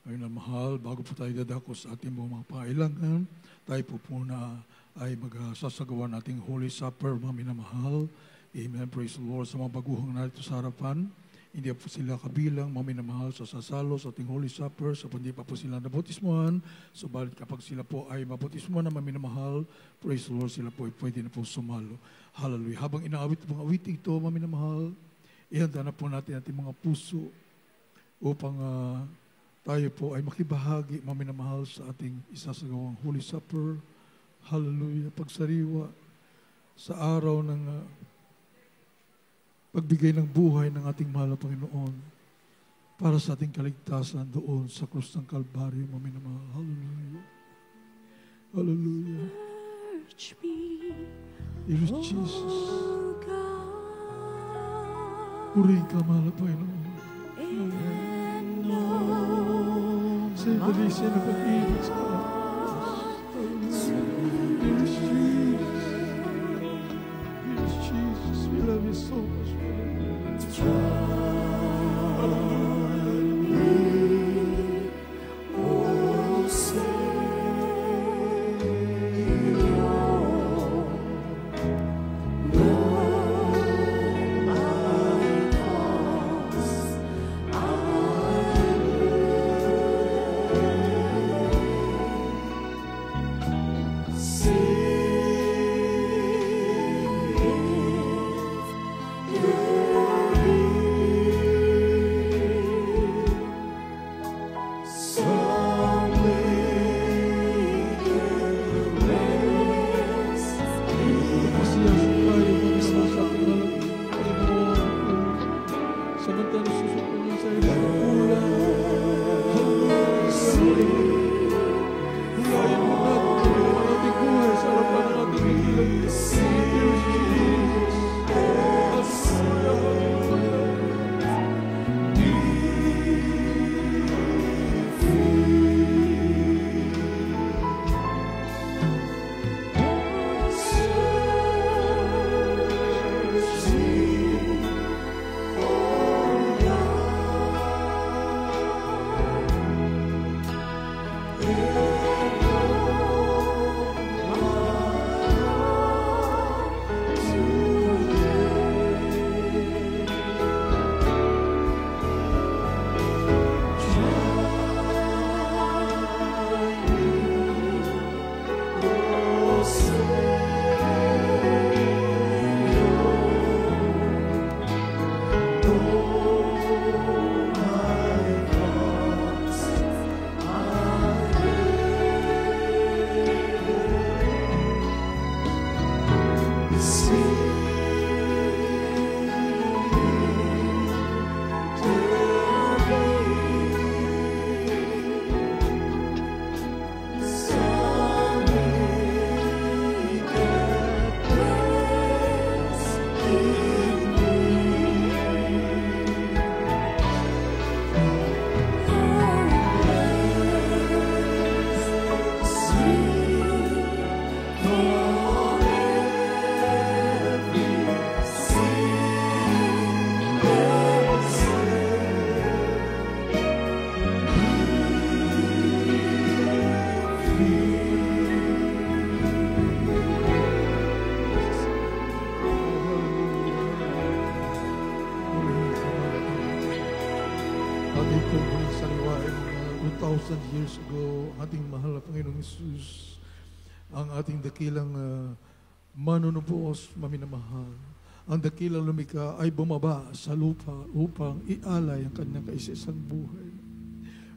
Ayun na mahal, bago po tayo dadako sa ating mga pangailangan, tayo po muna ay magsasagawa nating Holy Supper, mga minamahal. Amen. Praise the Lord. Sa mga baguhang narito sa harapan, hindi po sila kabilang, mga minamahal, sa sasalo sa ating Holy Supper, sa hindi pa po sila nabautismuhan. Subalit kapag sila po ay mabautismuhan na mga minamahal, praise the Lord, sila po ay pwede na po sumalo. Hallelujah. Habang inaawit mga awiting ito, mga minamahal, ihanda na po natin ating mga puso upang tayo po ay makibahagi, mga minamahal, sa ating isasagawang Holy Supper. Hallelujah. Pagsariwa sa araw ng pagbigay ng buhay ng ating mahal na Panginoon para sa ating kaligtasan doon sa krus ng Kalbaryo, mga minamahal. Hallelujah. Hallelujah. Yes, Jesus. Purihin ka, mahal na Panginoon. Sa ibalisa na pag-ibig sa atin. Jesus, we love you so much. Ating pong muling saliwain mga 2,000 years ago, ating mahal na Panginoong Isus, ang ating dakilang manunubos, maminamahal. Ang dakilang lumika ay bumaba sa lupa upang ialay ang kanyang kaisa-isang buhay.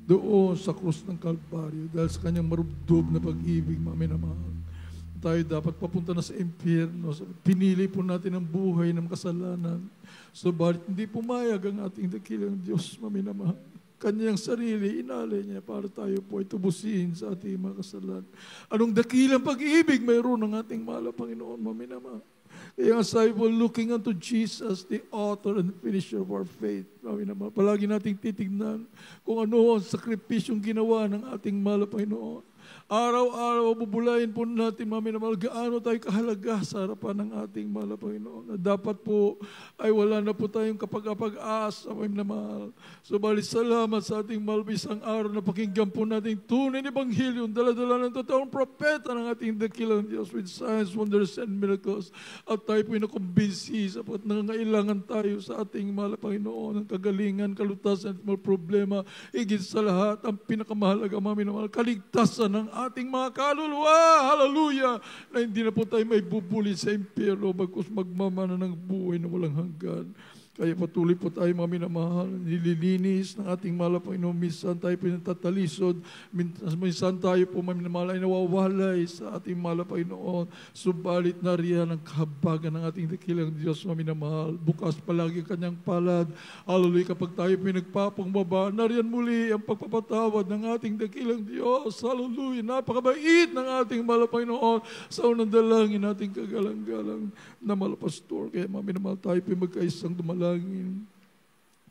Doon sa krus ng Kalbaryo, dahil sa kanyang marubdob na pag-ibig, maminamahal, tayo dapat papunta na sa impyerno. Pinili po natin ang buhay ng kasalanan. Subalit hindi pumayag ang ating dakilang Diyos, maminamahal. Kanyang sarili, inalay niya para tayo po ay tubusin sa ating mga kasalanan. Anong dakilang pag-ibig mayroon ng ating mahal na Panginoon, maminamahal. Kaya ang sabi po, looking unto Jesus, the author and finisher of our faith. Maminamahal. Palagi nating titignan kung ano ang sakripisyong ginawa ng ating mahal na Panginoon. Araw-araw, bubulayin po natin, maminamahal, gaano tayo kahalaga sa harapan ng ating mahal na Panginoon. Na dapat po ay wala na po tayong kapag-asa, maminamahal. Subalit salamat sa ating mahal isang araw na pakinggan po natin tunay na Ebanghelyo, dala-dala ng totoong propeta ng ating dakilang Diyos with signs, wonders, and miracles. At tayo po ay nakumbinsi sapat nangangailangan tayo sa ating mahal na Panginoon, ang kagalingan, kalutasan at mga problema. Higit sa lahat, ang pinakamahalaga, maminamahal, kaligtasan ng ating mga kaluluwa, hallelujah, na hindi na po tayo may bubuli sa impyerno bagkus magmamana ng buhay na walang hanggan. Kaya patuloy po tayo mga minamahal, nililinis ng ating mahal na Panginoon. Minsan tayo pinatatalisod, minsan tayo po mga minamahal ay nawawalay sa ating mahal na Panginoon. Subalit na riyan ang kahabagan ng ating dakilang Diyos, mga minamahal. Bukas palagi kanyang palad. Hallelujah, kapag tayo pinagpapangbaba, nariyan muli ang pagpapatawad ng ating dakilang Diyos. Hallelujah, napakabait ng ating mahal na Panginoon sa unang dalangin nating kagalang-galang na mahal na pastor. Kaya mga minamahal, tayo po magkaisang dumalangin.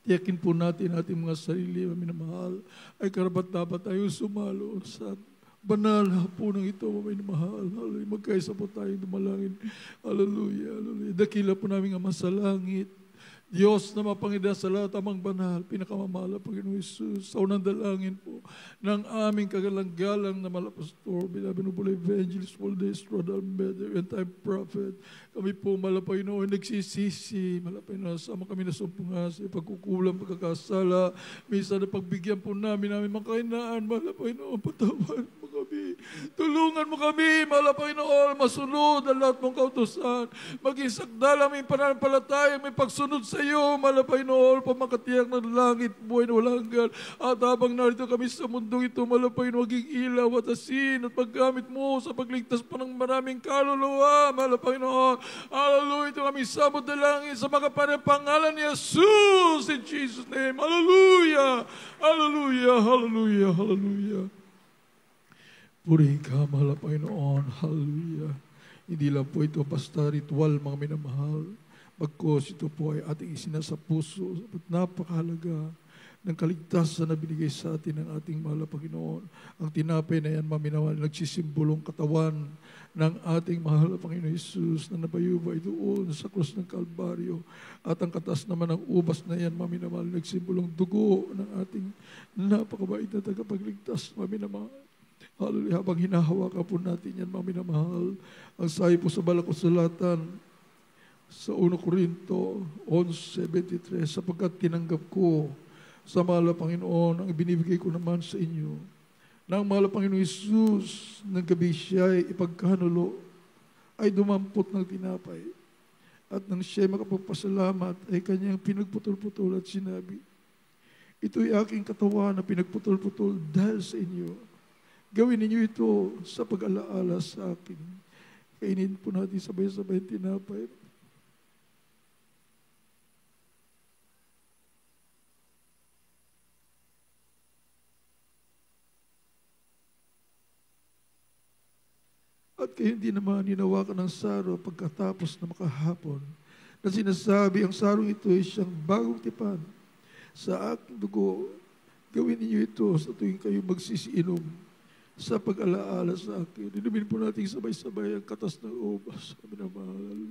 Tiyakin po natin ating mga sarili, minamahal, ay karapat-dapat tayo sumalo sa banal na hapunang ito, minamahal. Hallelujah. Magkaisa po tayong dumalangin. Hallelujah, hallelujah. Dakila po namin Ama sa langit, Diyos na mapangida sa lahat amang banal, pinakamamahal na Panginoon Isus, sa unang dalangin po ng aming kagalang-galang na malapastor, binubula evangelist, Waldes, Rodal Meder, and time prophet. Kami po, Panginoon, nagsisisi, Panginoon, sama kami na sumpunga sa pagkukulang, pagkakasala, minsan na pagbigyan po namin mga kainaan, Panginoon, patawan mo kami. Tulungan mo kami, Panginoon, masunod ang lahat mong kautusan, maging sakdal aming pananampalataya, may pagsunod sa iyo, Panginoon, pamakatiyak ng langit, buhay na walang hanggan. At habang narito kami sa mundong ito, Panginoon, maging ilaw at asin at paggamit mo sa pagligtas pa ng maraming kaluluwa, Panginoon. Hallelujah, ito kami sabot na langit sa makapanang pangalan ni Jesus, in Jesus' name. Hallelujah, hallelujah, hallelujah, hallelujah. Purihin ka, mahal na Panginoon, hallelujah. Hindi lang po ito basta ritual, mga minamahal. Bagkos ito po ay ating isinasa puso at napakahalaga ng kaligtasan na binigay sa atin ng ating mahal na Panginoon. Ang tinapay na yan, maminawal, nagsisimbolong katawan ng ating mahal na Panginoon Jesus na nabayubay doon sa krus ng Kalbaryo. At ang katas naman ng ubas na yan, maminawal, nagsimbolong dugo ng ating napakabait na tagapagligtas, maminawal. Hallelujah, habang hinahawakan po natin yan, maminamahal, ang sabi po sa Balakasulatan, sa 1 Corinto 11:73, sapagkat tinanggap ko sa mahal na Panginoon ang ibinibigay ko naman sa inyo. Nang mahal na Panginoon Jesus, ng gabi siya ay ipagkanulo, ay dumampot ng tinapay. At nang siya makapagpasalamat, ay kanyang pinagputol-putol at sinabi, ito'y aking katawan na pinagputol-putol dahil sa inyo. Gawin ninyo ito sa pag-alaala sa akin. Kainin po natin sabay-sabay tinapay. At kayo hindi naman hinawakan ng saro pagkatapos na makahapon. na sinasabi, ang sarong ito ay siyang bagong tipan. Sa aking dugo, gawin ninyo ito sa tuwing kayo magsisiinom sa pag-alaala sa akin. Inumin po natin sabay-sabay ang katas ng ubas. Sabi na mahal.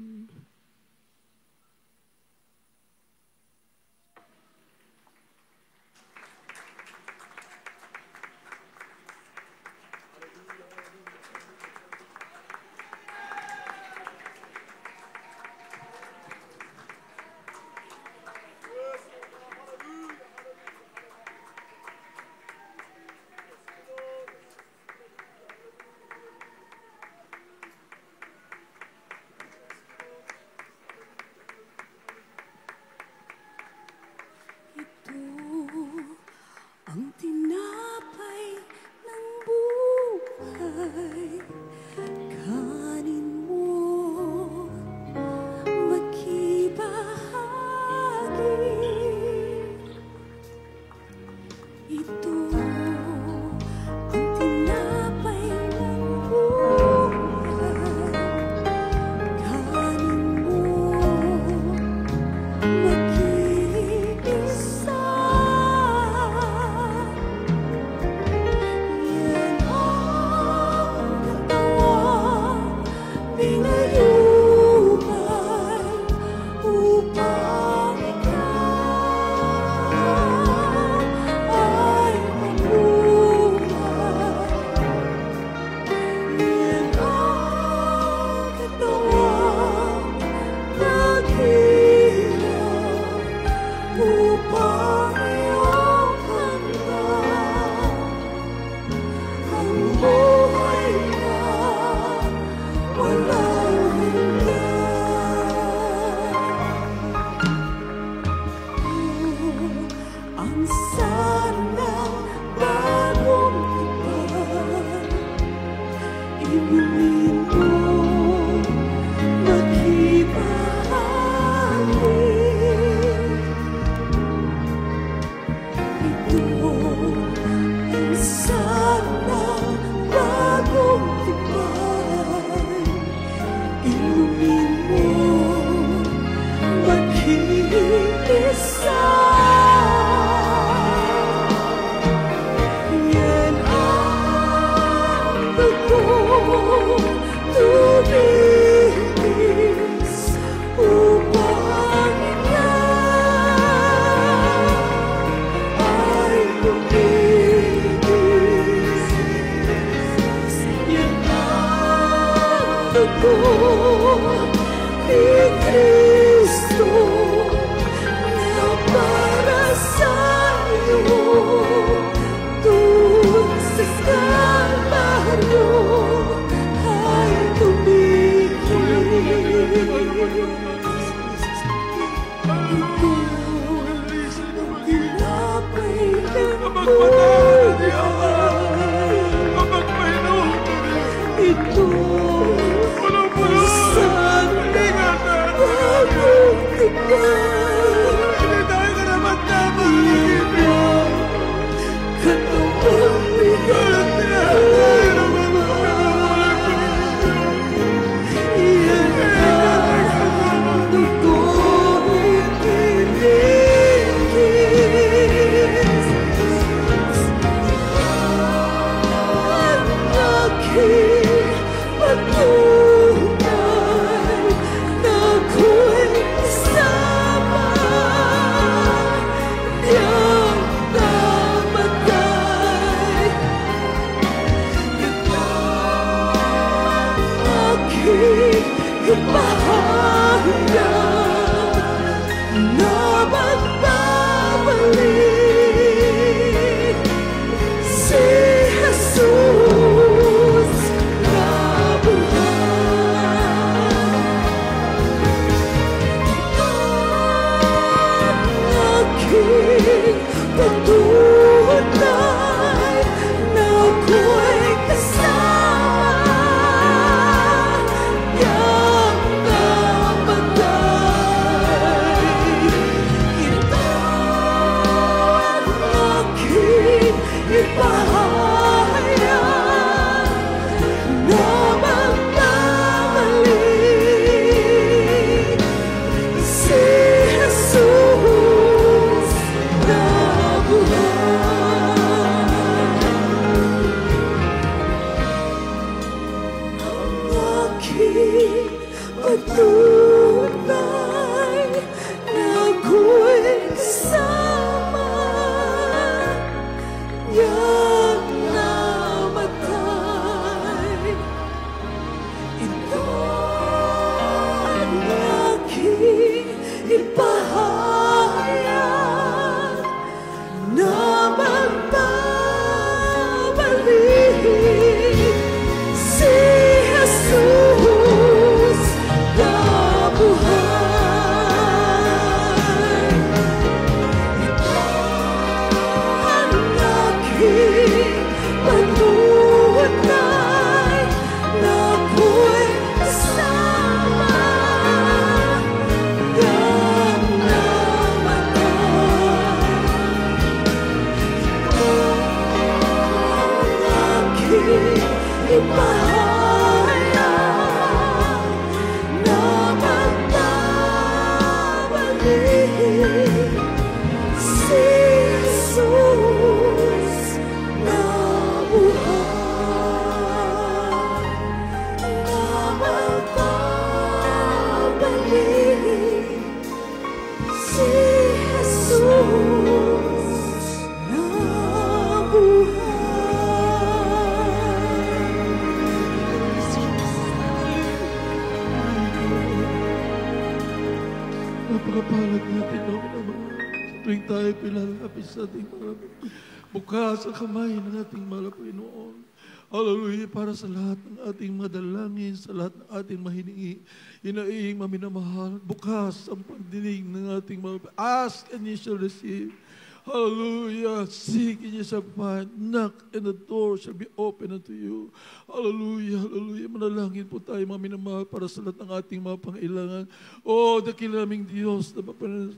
patunay na ako'y kasama niyang namatay. Ito ang aking ipahayag na magbabalik si Jesus na buhay. Ito ang aking patunay na ako'y kasama niyang namatay. Ito ang aking ipahayag na magbabalik si Jesus na buhay. Na magbabalik si Jesus na Napakapalad natin, Lord, naman. Sa tuwing tayo pilalapit sa ating mga bukas ang kamay ng ating mahal na Panginoon. Hallelujah, para sa lahat ng ating madalangin, sa lahat ng ating mahiningi, inaing maminamahal, bukas ang pagdinig ng ating mahal. Ask and you shall receive. Hallelujah. Seek and you shall find. Knock and the door shall be open unto you. Hallelujah. Hallelujah. Manalangin po tayo, mga minamahal, para sa lahat ng ating mga pangailangan. Oh, dakilaming Diyos na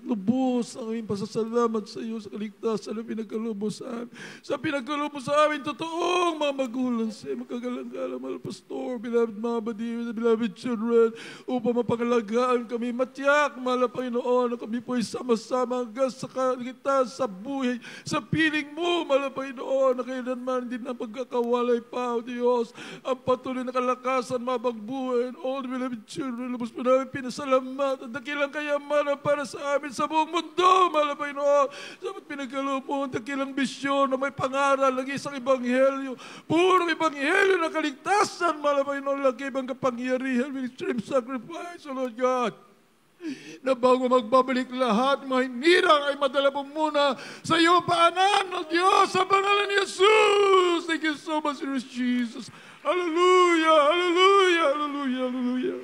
lubos ang aming pasasalamat sa iyo sa kaligtasan na pinagkalubos sa amin. Sa pinagkalubos sa amin, totoong mga magulang sa iyo, magkagalang-galang, mahal pastor, beloved mga badiwin, beloved children, upang mapangalagaan kami. Matiyak, mahal na Panginoon, na kami po ay sama-sama hanggang sa kaligtasan, sa buhay, sa piling mo, mahal na Panginoon, na kailanman hindi na pagkakawalay pa, O Diyos, ang patuloy na kalakasan, mabagbuhay, all the beloved children, lubos po namin pinasalamatan, dakilang kayamanan para sa amin sa buong mundo, mahal na Panginoon, sa pinagkaloob mo, dakilang bisyon na may pangaral, lagi isang ebanghelyo, puro ebanghelyo na kaligtasan, mahal na Panginoon, lagi ibang kapangyarihan, with extreme sacrifice, O Lord God, na bago magbabalik lahat, mga hinirang ay madala po muna sa iyong paanan, O Diyos, sa pangalan ni Jesus. Thank you so much, Lord Jesus. Hallelujah, hallelujah, hallelujah, hallelujah.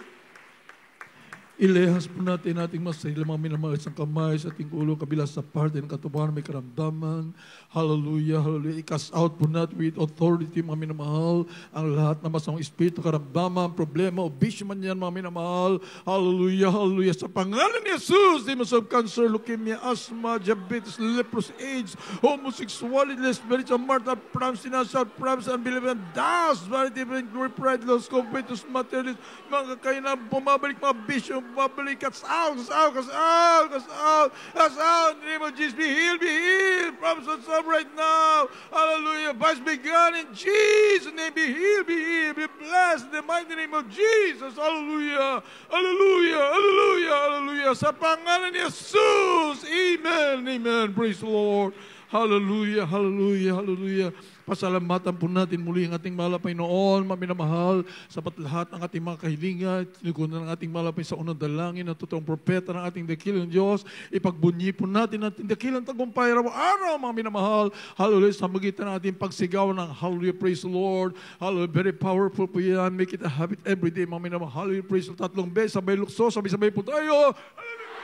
Ilehas po natin ating masarili mga minamahal isang kamay sa ating ulo, kabila sa parte ng katubahan may karamdaman. Hallelujah, hallelujah. I-cast out po natin with authority mga minamahal ang lahat ng masamang espiritu, karamdaman, problema, o bisyo man yan mga minamahal. Hallelujah, hallelujah. Sa pangalan ni Jesus, demons of cancer, leukemia, asthma, diabetes, leprosy, AIDS, homosexuality, spiritual martyr, problems, financial problems, unbelievable, dust, vanity, glory, pride, loss, covetous, materialist, mga kakainang bumabalik mga bisyo, bumabalik, cast out, cast out, cast out, cast out, cast out, in the name of Jesus, be healed, problems on some right now, hallelujah, vice be gone in Jesus' name, be healed, be blessed, in the mighty name of Jesus, hallelujah, hallelujah, hallelujah, hallelujah, sa pangalan ni Jesus, amen, amen, praise the Lord, hallelujah, hallelujah, hallelujah. Pasalamatan po natin muli ang ating mahal na Panginoon, maminamahal, sapat lahat ng ating mga kahilingan, tinigunan ng ating mahal na sa unang dalangin, ang totoong propeta ng ating dakilang Diyos, ipagbunyi po natin ang ating dakilang tagumpay araw-araw, mga minamahal, hallelujah, sa magitan ng ating pagsigaw ng hallelujah, praise the Lord, hallelujah, very powerful po yan, make it a habit every day, mga minamahal, hallelujah, praise the Lord, tatlong beses, sabay lukso, sabay-sabay po tayo, hallelujah.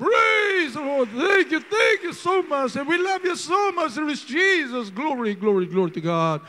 Praise the Lord. Thank you so much. And we love you so much. There is Jesus. Glory, glory, glory to God.